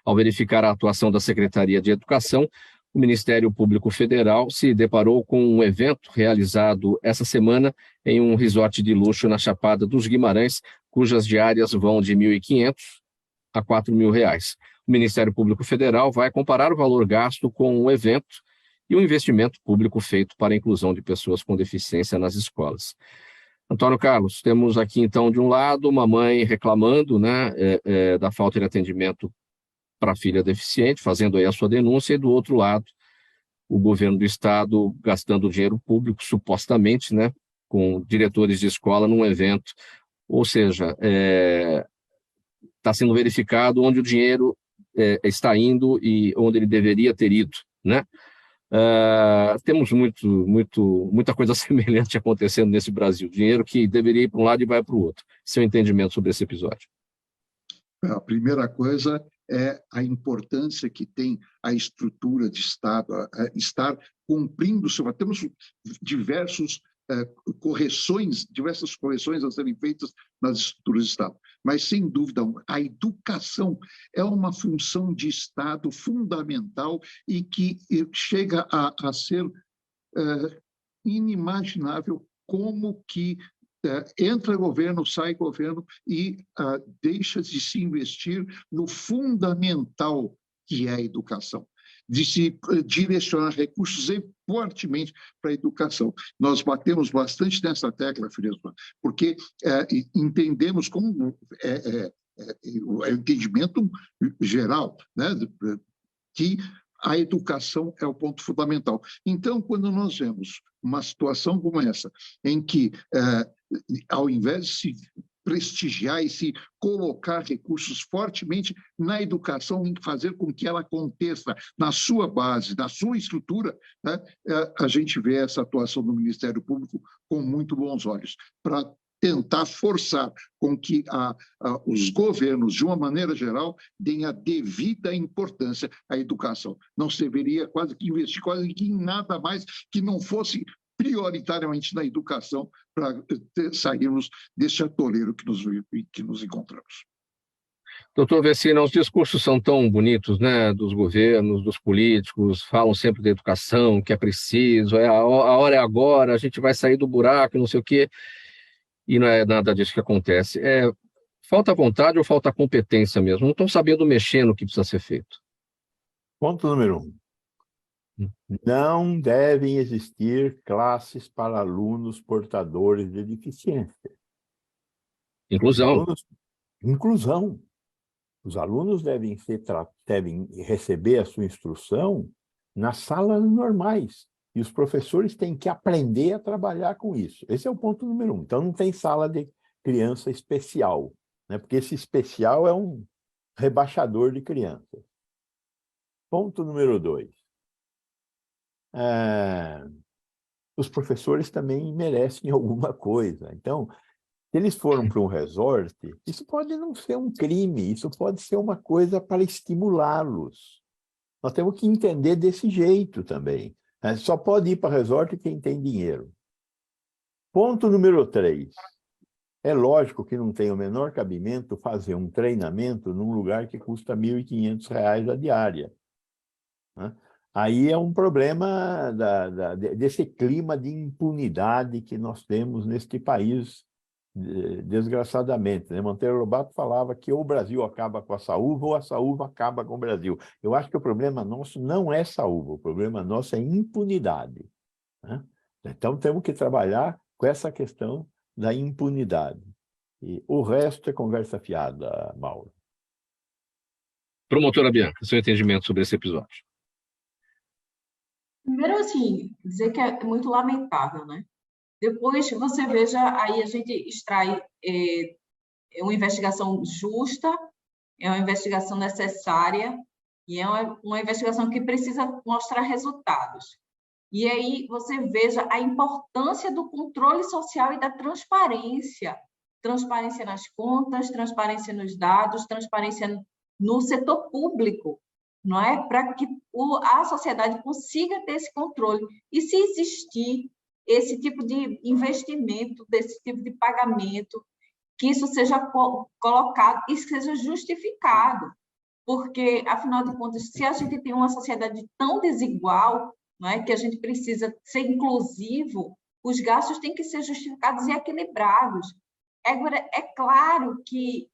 Ao verificar a atuação da Secretaria de Educação, o Ministério Público Federal se deparou com um evento realizado essa semana em um resort de luxo na Chapada dos Guimarães, cujas diárias vão de R$ 1.500 a R$ 4.000. O Ministério Público Federal vai comparar o valor gasto com o evento e o investimento público feito para a inclusão de pessoas com deficiência nas escolas. Antônio Carlos, temos aqui então de um lado uma mãe reclamando, né, da falta de atendimento para a filha deficiente, fazendo aí a sua denúncia, e do outro lado o governo do estado gastando dinheiro público, supostamente, né, com diretores de escola num evento, ou seja, está sendo verificado onde o dinheiro está indo e onde ele deveria ter ido, né? Temos muita coisa semelhante acontecendo nesse Brasil. Dinheiro que deveria ir para um lado e vai para o outro. Seu entendimento sobre esse episódio? A primeira coisa é a importância que tem a estrutura de Estado, estar cumprindo o seu... Temos diversas correções a serem feitas nas estruturas de Estado. Mas, sem dúvida, a educação é uma função de Estado fundamental e que chega a ser inimaginável como que entra governo, sai governo e deixa de se investir no fundamental que é a educação, de se direcionar recursos fortemente para a educação. Nós batemos bastante nessa tecla, Firesma, porque entendemos como o entendimento geral, né, que a educação é o ponto fundamental. Então, quando nós vemos uma situação como essa, em que, ao invés de se prestigiar e se colocar recursos fortemente na educação, em fazer com que ela aconteça na sua base, na sua estrutura, né, a gente vê essa atuação do Ministério Público com muito bons olhos, para tentar forçar com que os governos, de uma maneira geral, deem a devida importância à educação. Não se deveria quase que investir quase que em nada mais que não fosse prioritariamente na educação para sairmos desse atoleiro que nos encontramos. Doutor Vecina, os discursos são tão bonitos, né, dos governos, dos políticos, falam sempre da educação, que é preciso, a hora é agora, a gente vai sair do buraco, não sei o quê, e não é nada disso que acontece. Falta vontade ou falta competência mesmo? Não estão sabendo mexer no que precisa ser feito. Ponto número 1. Não devem existir classes para alunos portadores de deficiência. Inclusão. Inclusão. Os alunos devem receber a sua instrução nas salas normais. E os professores têm que aprender a trabalhar com isso. Esse é o ponto número 1. Então, não tem sala de criança especial, né? Porque esse especial é um rebaixador de crianças. Ponto número 2. Os professores também merecem alguma coisa. Então, se eles foram para um resort, isso pode não ser um crime, isso pode ser uma coisa para estimulá-los. Nós temos que entender desse jeito também. Só pode ir para resort quem tem dinheiro. Ponto número 3. É lógico que não tem o menor cabimento fazer um treinamento num lugar que custa R$ 1.500 a diária, né? Aí é um problema desse clima de impunidade que nós temos neste país, desgraçadamente, né? Monteiro Lobato falava que ou o Brasil acaba com a saúva ou a saúva acaba com o Brasil. Eu acho que o problema nosso não é saúva, o problema nosso é impunidade, né? Então temos que trabalhar com essa questão da impunidade. E o resto é conversa fiada, Mauro. Promotora Bianca, seu entendimento sobre esse episódio. Primeiro, assim, dizer que é muito lamentável, né? Depois, você veja, aí a gente extrai uma investigação justa, é uma investigação necessária e é uma investigação que precisa mostrar resultados. E aí você veja a importância do controle social e da transparência. Transparência nas contas, transparência nos dados, transparência no setor público, não é? Para que a sociedade consiga ter esse controle. E se existir esse tipo de investimento, desse tipo de pagamento, que isso seja colocado e seja justificado. Porque, afinal de contas, se a gente tem uma sociedade tão desigual, não é, que a gente precisa ser inclusivo, os gastos têm que ser justificados e equilibrados. Agora, é claro que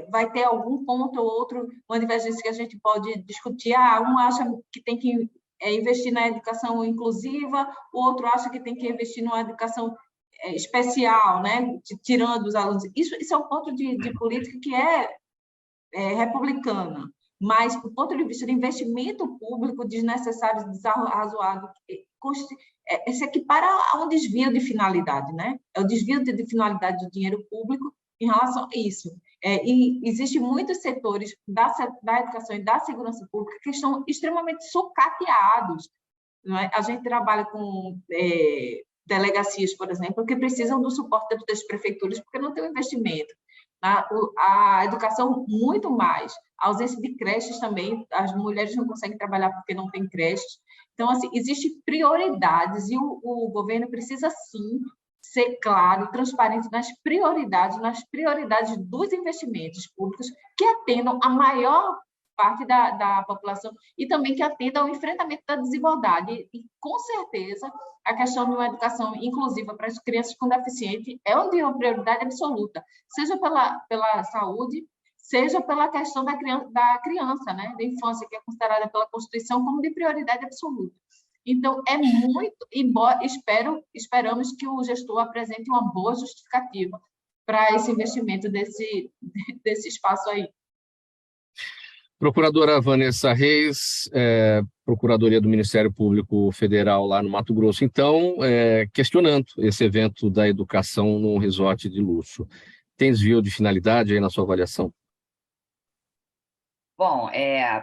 vai ter algum ponto ou outro, uma divergência que a gente pode discutir. Um acha que tem que investir na educação inclusiva, o outro acha que tem que investir numa educação especial, né? Tirando os alunos. Isso é um ponto de política que é republicana, mas, do ponto de vista de investimento público desnecessário, desarrazoado, se equipara a um desvio de finalidade, né? É o desvio de finalidade do dinheiro público em relação a isso. E existem muitos setores da educação e da segurança pública que estão extremamente sucateados, não é? A gente trabalha com delegacias, por exemplo, que precisam do suporte das prefeituras porque não tem um investimento. A educação, muito mais. A ausência de creches também, as mulheres não conseguem trabalhar porque não tem creches. Então, assim, existem prioridades e o governo precisa, sim, ser claro, transparente nas prioridades dos investimentos públicos que atendam a maior parte da população e também que atendam ao enfrentamento da desigualdade. E, com certeza, a questão de uma educação inclusiva para as crianças com deficiência é uma prioridade absoluta, seja pela saúde, seja pela questão da criança, né, da infância, que é considerada pela Constituição como de prioridade absoluta. Então, é muito, embora esperamos que o gestor apresente uma boa justificativa para esse investimento desse espaço aí. Procuradora Vanessa Reis, Procuradoria do Ministério Público Federal lá no Mato Grosso, então, questionando esse evento da educação num resort de luxo. Tem desvio de finalidade aí na sua avaliação? Bom,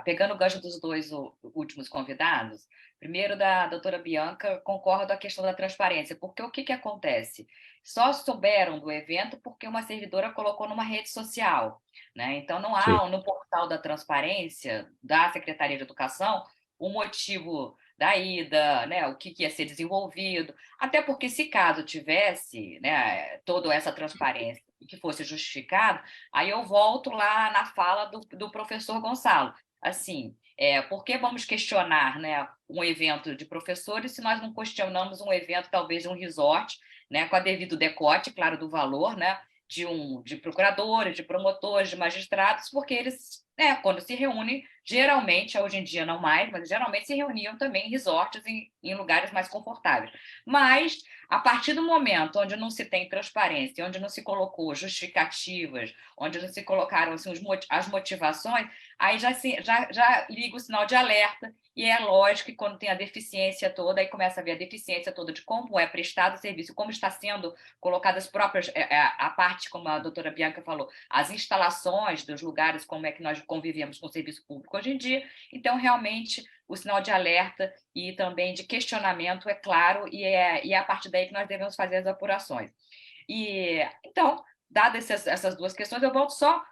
pegando o gancho dos dois últimos convidados, primeiro da doutora Bianca, concordo com a questão da transparência, porque o que acontece? Só souberam do evento porque uma servidora colocou numa rede social, né? Então, não há no portal da transparência da Secretaria de Educação o motivo da ida, né? O que ia ser desenvolvido, até porque se caso tivesse, né, toda essa transparência e que fosse justificado, aí eu volto lá na fala do professor Gonçalo. Assim, por que vamos questionar, né, um evento de professores se nós não questionamos um evento, talvez, de um resort, né, com a devido decote, claro, do valor, né, de procuradores, de promotores, de magistrados, porque eles quando se reúne, geralmente, hoje em dia não mais, mas geralmente se reuniam também em resorts, em lugares mais confortáveis. Mas, a partir do momento onde não se tem transparência, onde não se colocou justificativas, onde não se colocaram assim, as motivações, aí já liga o sinal de alerta, e é lógico que quando tem a deficiência toda, aí começa a ver a deficiência toda de como é prestado o serviço, como está sendo colocadas próprias, a parte, como a doutora Bianca falou, as instalações dos lugares, como é que nós convivemos com o serviço público hoje em dia. Então, realmente, o sinal de alerta e também de questionamento é claro, e é a partir daí que nós devemos fazer as apurações. Então, dadas essas duas questões, eu volto só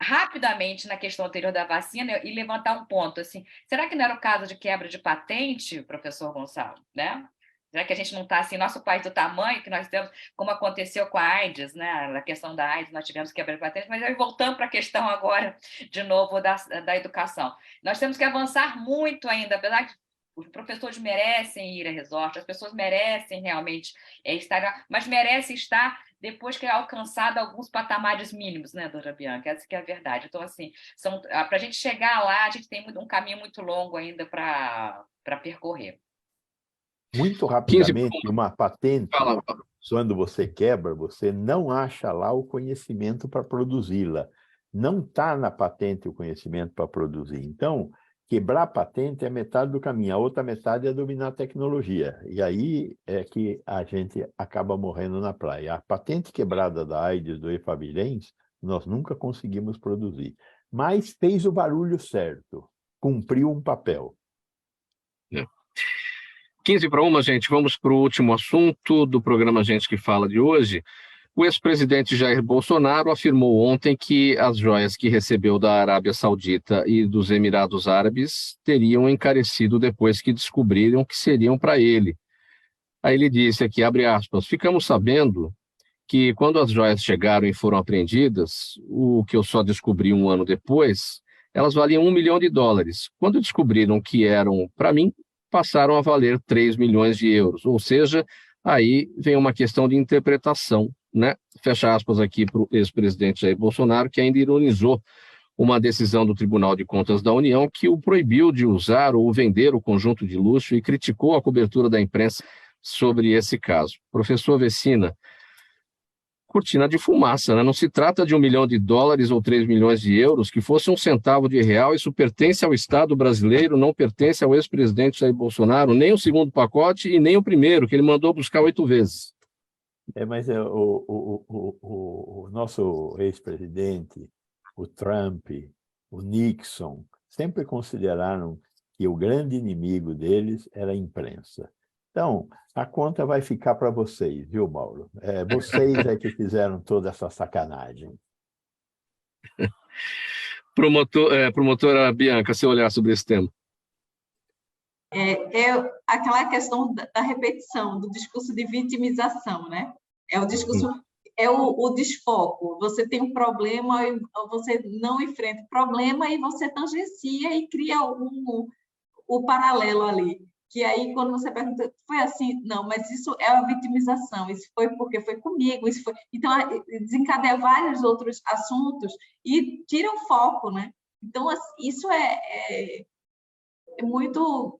rapidamente na questão anterior da vacina e levantar um ponto, assim, será que não era o caso de quebra de patente, professor Gonçalo, né? Será que a gente não está assim, nosso país do tamanho que nós temos, como aconteceu com a AIDS, né? Na questão da AIDS, nós tivemos quebra de patente, mas aí voltando para a questão agora, de novo, da educação. Nós temos que avançar muito ainda, apesar que os professores merecem ir a resort, as pessoas merecem realmente estar, mas merecem estar depois que é alcançado alguns patamares mínimos, né, doutora Bianca? Essa que é a verdade. Então, assim, para a gente chegar lá, a gente tem um caminho muito longo ainda para percorrer. Muito rapidamente, uma patente, quando você quebra, você não acha lá o conhecimento para produzi-la. Não está na patente o conhecimento para produzir. Então, quebrar a patente é metade do caminho, a outra metade é dominar a tecnologia. E aí é que a gente acaba morrendo na praia. A patente quebrada da AIDS, do efavirenz, nós nunca conseguimos produzir. Mas fez o barulho certo, cumpriu um papel. 12:55, gente. Vamos para o último assunto do programa Gente que Fala de hoje. O ex-presidente Jair Bolsonaro afirmou ontem que as joias que recebeu da Arábia Saudita e dos Emirados Árabes teriam encarecido depois que descobriram que seriam para ele. Aí ele disse aqui, abre aspas, ficamos sabendo que quando as joias chegaram e foram apreendidas, o que eu só descobri um ano depois, elas valiam $1 milhão. Quando descobriram que eram para mim, passaram a valer 3 milhões de euros. Ou seja, aí vem uma questão de interpretação, né? Fecha aspas aqui para o ex-presidente Jair Bolsonaro, que ainda ironizou uma decisão do Tribunal de Contas da União que o proibiu de usar ou vender o conjunto de luxo e criticou a cobertura da imprensa sobre esse caso. Professor Vecina, cortina de fumaça, né? Não se trata de $1 milhão ou 3 milhões de euros, que fosse um centavo de real, isso pertence ao Estado brasileiro, não pertence ao ex-presidente Jair Bolsonaro, nem o segundo pacote e nem o primeiro, que ele mandou buscar 8 vezes. Mas o nosso ex-presidente, o Trump, o Nixon, sempre consideraram que o grande inimigo deles era a imprensa. Então, a conta vai ficar para vocês, viu, Mauro? Vocês é que fizeram toda essa sacanagem. Promotora Bianca, seu olhar sobre esse tema. Aquela questão da repetição, do discurso de vitimização, né? É o discurso, o desfoco. Você tem um problema, você não enfrenta o problema e você tangencia e cria o paralelo ali. Que aí, quando você pergunta, foi assim? Não, mas isso é a vitimização, isso foi porque foi comigo, isso foi... Então, desencadeia vários outros assuntos e tira o foco, né? Então, isso é muito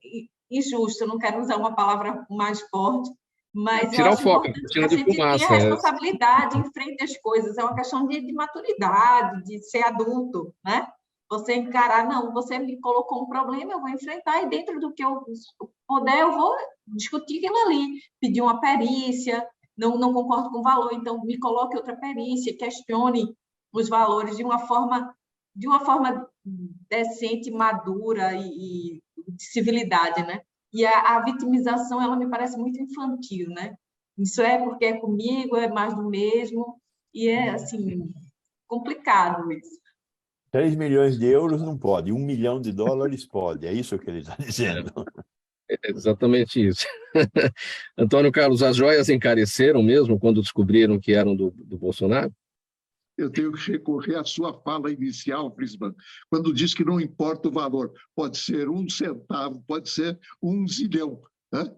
injusto, eu não quero usar uma palavra mais forte, mas tirar o foco, tira de fumaça. Ter responsabilidade em frente às coisas, é uma questão de maturidade, de ser adulto, né? Você encarar, não, você me colocou um problema, eu vou enfrentar, e dentro do que eu puder, eu vou discutir aquilo ali, pedir uma perícia, não concordo com o valor, então me coloque outra perícia, questione os valores de uma forma decente, madura e de civilidade, né? E a vitimização, ela me parece muito infantil, né? Isso é porque é comigo, é mais do mesmo, e é, assim, complicado isso. 3 milhões de euros não pode, $1 milhão pode, é isso que ele está dizendo. É exatamente isso. Antônio Carlos, as joias encareceram mesmo quando descobriram que eram do Bolsonaro? Eu tenho que recorrer à sua fala inicial, Prisman, quando diz que não importa o valor, pode ser 1 centavo, pode ser 1 zilhão. né?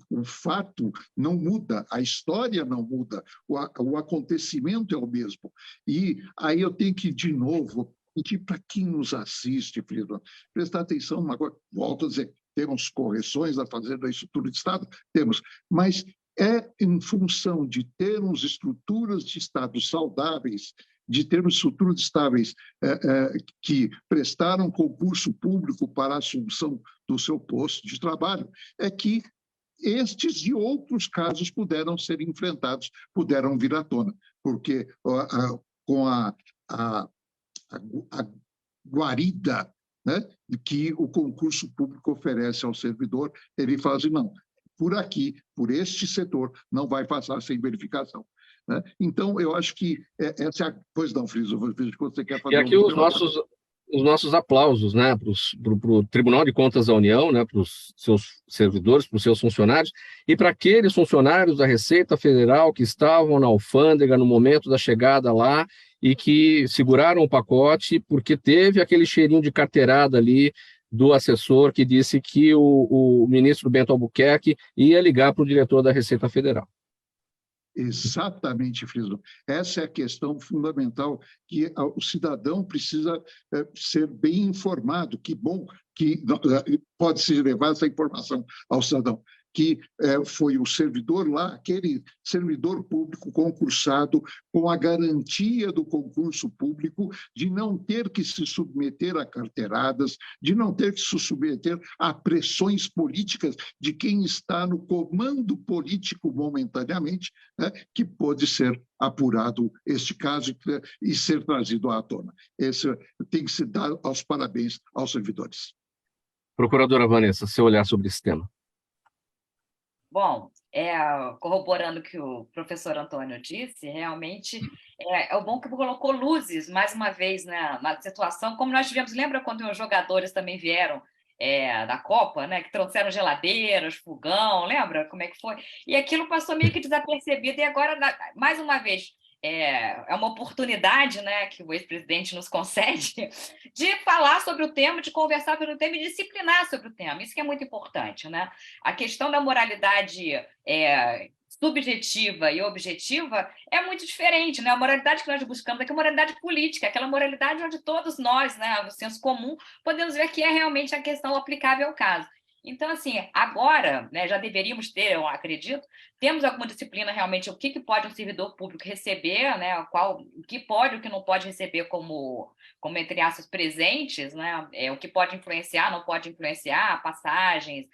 O fato não muda, a história não muda, o acontecimento é o mesmo. E aí eu tenho que, de novo, pedir para quem nos assiste, Friedman, prestar atenção numa coisa. Volto a dizer, temos correções a fazer da estrutura de Estado? Temos, mas é em função de termos estruturas de Estado saudáveis, de termos estruturas estáveis que prestaram concurso público para a assunção do seu posto de trabalho, é que estes e outros casos puderam ser enfrentados, puderam vir à tona, porque com a guarida, né, que o concurso público oferece ao servidor, ele fala assim, não, por aqui, por este setor, não vai passar sem verificação. Né? Então, eu acho que essa é a... Pois não, Friso, você quer fazer... E aqui os nossos aplausos, né, para o Tribunal de Contas da União, né, para os seus servidores, para os seus funcionários, e para aqueles funcionários da Receita Federal que estavam na alfândega no momento da chegada lá e que seguraram o pacote porque teve aquele cheirinho de carteirada ali do assessor que disse que o ministro Bento Albuquerque ia ligar para o diretor da Receita Federal. Exatamente, Friso. Essa é a questão fundamental, que o cidadão precisa ser bem informado. Que bom que pode-se levar essa informação ao cidadão, que foi o servidor lá, aquele servidor público concursado, com a garantia do concurso público de não ter que se submeter a carteiradas, de não ter que se submeter a pressões políticas de quem está no comando político momentaneamente, né, que pode ser apurado este caso e ser trazido à tona. Esse tem que se dar os parabéns aos servidores. Procuradora Vanessa, seu olhar sobre esse tema. Bom, corroborando o que o professor Antônio disse, realmente é o bom que colocou luzes, mais uma vez, né, na situação, como nós tivemos, lembra quando os jogadores também vieram da Copa, né, que trouxeram geladeiras, fogão, lembra como é que foi? E aquilo passou meio que desapercebido, e agora, mais uma vez, é uma oportunidade, né, que o ex-presidente nos concede de falar sobre o tema, de conversar sobre o tema e disciplinar sobre o tema. Isso que é muito importante, né? A questão da moralidade subjetiva e objetiva é muito diferente, né? A moralidade que nós buscamos é a moralidade política, aquela moralidade onde todos nós, né, no senso comum, podemos ver que é realmente a questão aplicável ao caso. Então, assim, agora, né, já deveríamos ter, eu acredito, temos alguma disciplina realmente, o que pode um servidor público receber, né, o que pode, o que não pode receber como entre aspas, presentes, né, o que pode influenciar, não pode influenciar, passagens,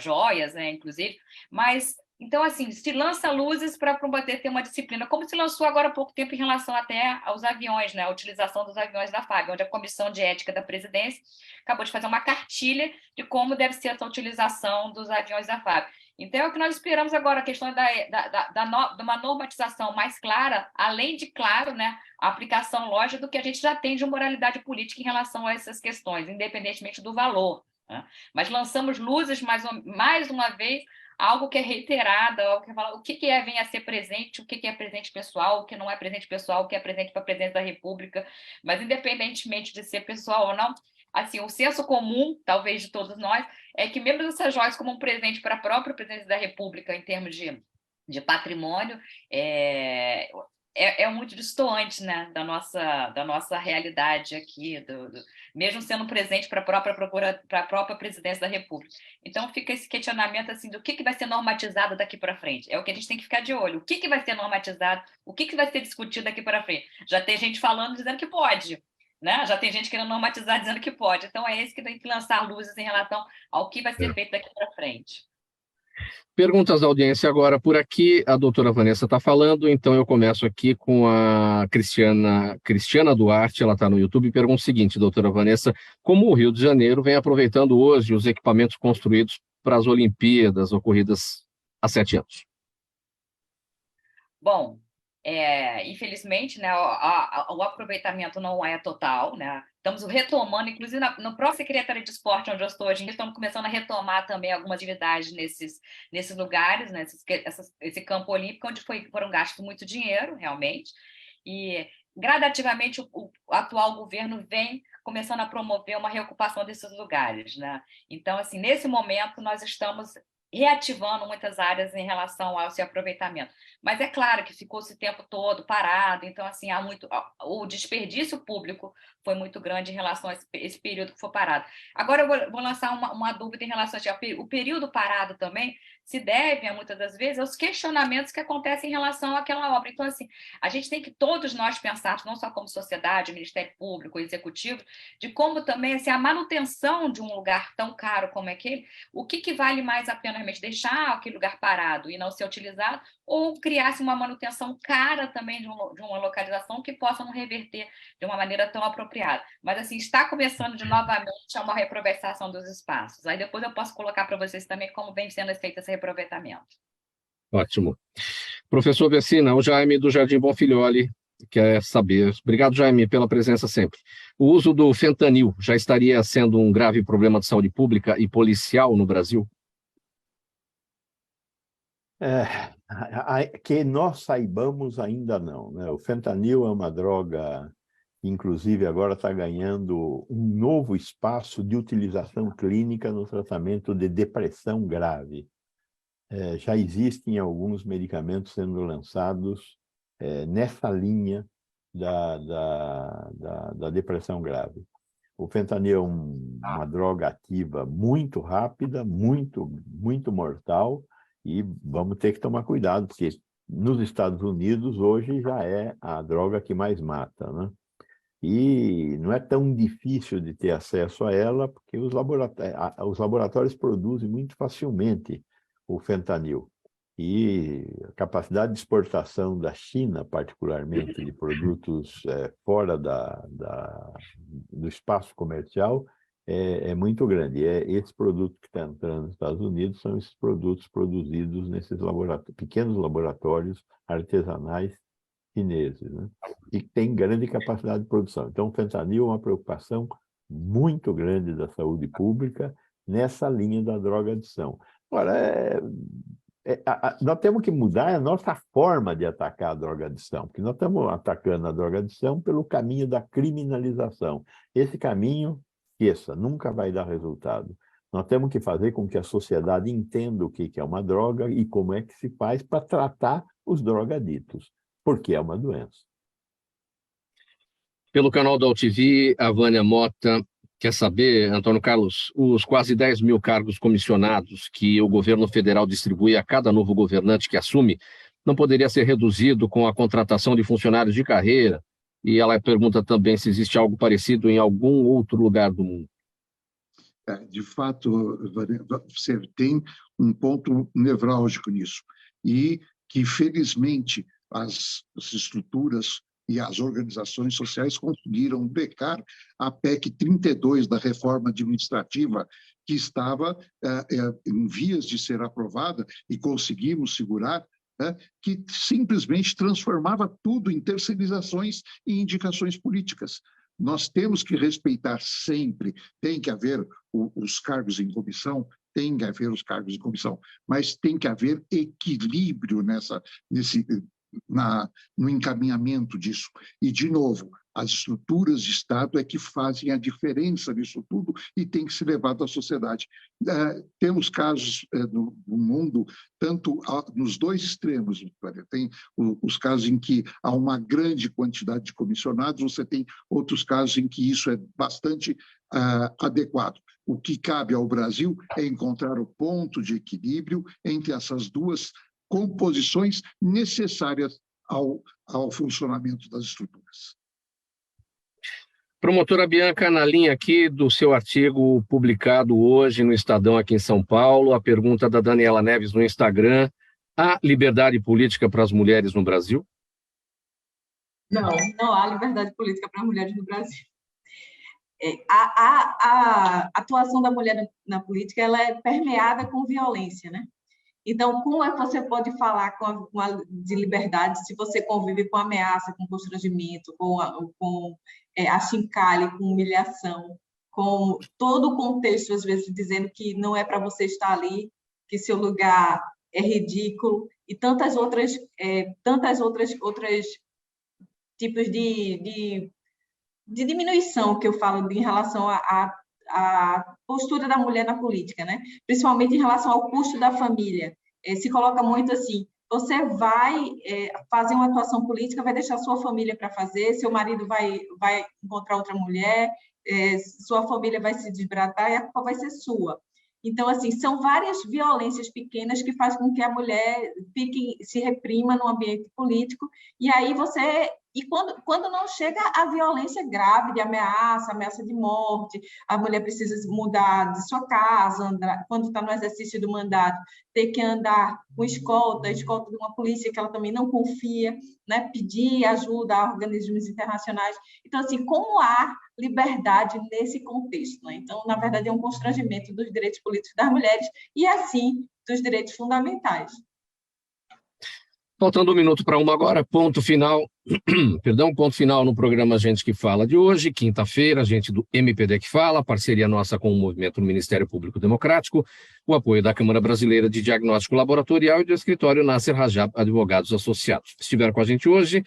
joias, né, inclusive, mas... Então, assim, se lança luzes para combater, ter uma disciplina, como se lançou agora há pouco tempo em relação até aos aviões, né? A utilização dos aviões da FAB, onde a Comissão de Ética da Presidência acabou de fazer uma cartilha de como deve ser essa utilização dos aviões da FAB. Então, é o que nós esperamos agora, a questão de uma normatização mais clara, além de, claro, né, a aplicação lógica do que a gente já tem de moralidade política em relação a essas questões, independentemente do valor. Né? Mas lançamos luzes, mais uma vez, algo que é reiterado, algo que fala o que vem a ser presente, o que é presente pessoal, o que não é presente pessoal, o que é presente para a presidência da República, mas independentemente de ser pessoal ou não, assim, o senso comum, talvez, de todos nós, é que mesmo essas joias como um presente para a própria presidência da República em termos de patrimônio, é muito distoante, né, da nossa realidade aqui, mesmo sendo presente para a própria presidência da República. Então, fica esse questionamento assim, do que vai ser normatizado daqui para frente. É o que a gente tem que ficar de olho. O que vai ser normatizado, o que vai ser discutido daqui para frente. Já tem gente falando, dizendo que pode, né? Já tem gente querendo normatizar, dizendo que pode. Então, é esse que tem que lançar luzes em relação ao que vai ser feito daqui para frente. Perguntas da audiência agora por aqui. A doutora Vanessa está falando, então eu começo aqui com a Cristiana Duarte, ela está no YouTube, e pergunta o seguinte, doutora Vanessa, como o Rio de Janeiro vem aproveitando hoje os equipamentos construídos para as Olimpíadas ocorridas há 7 anos? Bom, infelizmente, né, o aproveitamento não é total, né? Estamos retomando, inclusive na própria Secretaria de Esporte, onde eu estou hoje, estamos começando a retomar também algumas atividades nesses lugares, né, esse campo olímpico, onde foram gastos muito dinheiro, realmente, e gradativamente o atual governo vem começando a promover uma reocupação desses lugares, né? Então, assim, nesse momento, nós estamos reativando muitas áreas em relação ao seu aproveitamento. Mas é claro que ficou esse tempo todo parado, então, assim, o desperdício público foi muito grande em relação a esse período que foi parado. Agora, eu vou lançar uma dúvida em relação ao período parado também, se deve, muitas das vezes, aos questionamentos que acontecem em relação àquela obra. Então, assim, a gente tem que todos nós pensar, não só como sociedade, Ministério Público, Executivo, de como também, assim, a manutenção de um lugar tão caro como aquele, o que vale mais a pena realmente deixar aquele lugar parado e não ser utilizado, ou criar-se uma manutenção cara também de uma localização que possa não reverter de uma maneira tão apropriada. Mas, assim, está começando de novamente uma reaproveitação dos espaços. Aí depois eu posso colocar para vocês também como vem sendo feito esse reaproveitamento. Ótimo. Professor Vecina, o Jaime do Jardim Bonfilholi quer saber. Obrigado, Jaime, pela presença sempre. O uso do fentanil já estaria sendo um grave problema de saúde pública e policial no Brasil? Que nós saibamos ainda não, né? O fentanil é uma droga que, inclusive, agora está ganhando um novo espaço de utilização clínica no tratamento de depressão grave. Já existem alguns medicamentos sendo lançados nessa linha da depressão grave. O fentanil é uma droga ativa muito rápida, muito mortal, e vamos ter que tomar cuidado, porque nos Estados Unidos hoje já é a droga que mais mata, né? E não é tão difícil de ter acesso a ela, porque os laboratórios produzem muito facilmente o fentanil. E a capacidade de exportação da China, particularmente, de produtos fora do espaço comercial, é muito grande. Esse produto que está entrando nos Estados Unidos são esses produtos produzidos nesses pequenos laboratórios artesanais chineses, né? E que tem grande capacidade de produção. Então, o fentanil é uma preocupação muito grande da saúde pública nessa linha da drogadição. Agora, nós temos que mudar a nossa forma de atacar a drogadição, porque nós estamos atacando a drogadição pelo caminho da criminalização. Esse caminho, esqueça, nunca vai dar resultado. Nós temos que fazer com que a sociedade entenda o que é uma droga e como é que se faz para tratar os drogaditos, porque é uma doença. Pelo canal da UTV, a Vânia Mota quer saber, Antônio Carlos, os quase 10 mil cargos comissionados que o governo federal distribui a cada novo governante que assume, não poderia ser reduzido com a contratação de funcionários de carreira? E ela pergunta também se existe algo parecido em algum outro lugar do mundo. De fato, você tem um ponto nevrálgico nisso. E que, felizmente, as estruturas e as organizações sociais conseguiram brecar a PEC 32 da reforma administrativa, que estava em vias de ser aprovada, e conseguimos segurar, que simplesmente transformava tudo em terceirizações e indicações políticas. Nós temos que respeitar sempre, tem que haver os cargos em comissão, tem que haver os cargos em comissão, mas tem que haver equilíbrio no encaminhamento disso. E, de novo, as estruturas de Estado é que fazem a diferença nisso tudo e tem que ser levado à sociedade. Temos casos no mundo, tanto nos dois extremos. Tem os casos em que há uma grande quantidade de comissionados, você tem outros casos em que isso é bastante adequado. O que cabe ao Brasil é encontrar o ponto de equilíbrio entre essas duas composições necessárias ao funcionamento das estruturas. Promotora Bianca, na linha aqui do seu artigo publicado hoje no Estadão aqui em São Paulo, a pergunta da Daniela Neves no Instagram: há liberdade política para as mulheres no Brasil? Não há liberdade política para as mulheres no Brasil. A atuação da mulher na política ela é permeada com violência, né? Então, como é que você pode falar de liberdade se você convive com ameaça, com constrangimento, com achincalhe, com humilhação, com todo o contexto, às vezes, dizendo que não é para você estar ali, que seu lugar é ridículo, e tantas outras tipos de diminuição que eu falo em relação à postura da mulher na política, né? Principalmente em relação ao custo da família. Se coloca muito assim, você vai fazer uma atuação política, vai deixar sua família para fazer, seu marido vai encontrar outra mulher, sua família vai se desbratar e a culpa vai ser sua. Então, assim, são várias violências pequenas que fazem com que a mulher se reprima no ambiente político, e aí E quando não chega a violência grave de ameaça de morte, a mulher precisa mudar de sua casa, quando está no exercício do mandato, ter que andar com escolta de uma polícia que ela também não confia, né? Pedir ajuda a organismos internacionais. Então, assim, como há liberdade nesse contexto, né? Então, na verdade, é um constrangimento dos direitos políticos das mulheres e, assim, dos direitos fundamentais. Faltando 1 minuto para 1 agora, ponto final, ponto final no programa Gente que Fala de hoje, quinta-feira, gente do MPD que Fala, parceria nossa com o Movimento do Ministério Público Democrático, o apoio da Câmara Brasileira de Diagnóstico Laboratorial e do escritório Nasser Rajab Advogados Associados. Estiveram com a gente hoje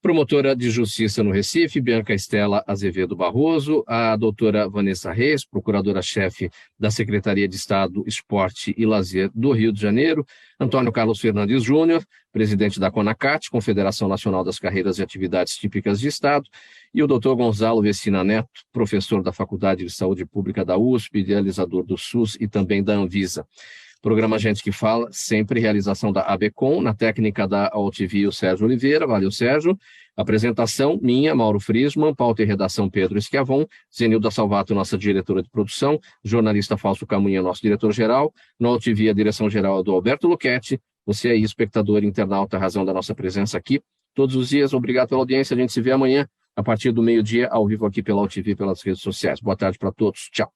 promotora de Justiça no Recife, Bianca Estela Azevedo Barroso, a doutora Vanessa Reis, procuradora-chefe da Secretaria de Estado, Esporte e Lazer do Rio de Janeiro, Antônio Carlos Fernandes Júnior, presidente da CONACAT, Confederação Nacional das Carreiras e Atividades Típicas de Estado, e o doutor Gonzalo Vecina Neto, professor da Faculdade de Saúde Pública da USP, idealizador do SUS e também da Anvisa. Programa Gente que Fala, sempre realização da ABCOM, na técnica da AltV, o Sérgio Oliveira. Valeu, Sérgio. Apresentação, minha, Mauro Friesman, pauta e redação, Pedro Esquiavon, Zenilda Salvato, nossa diretora de produção, jornalista Fausto Camunha, nosso diretor-geral, no AltV, a direção-geral do Alberto Luchetti. Você aí, espectador internauta, a razão da nossa presença aqui, todos os dias. Obrigado pela audiência, a gente se vê amanhã, a partir do meio-dia, ao vivo aqui pela AltV, pelas redes sociais. Boa tarde para todos, tchau.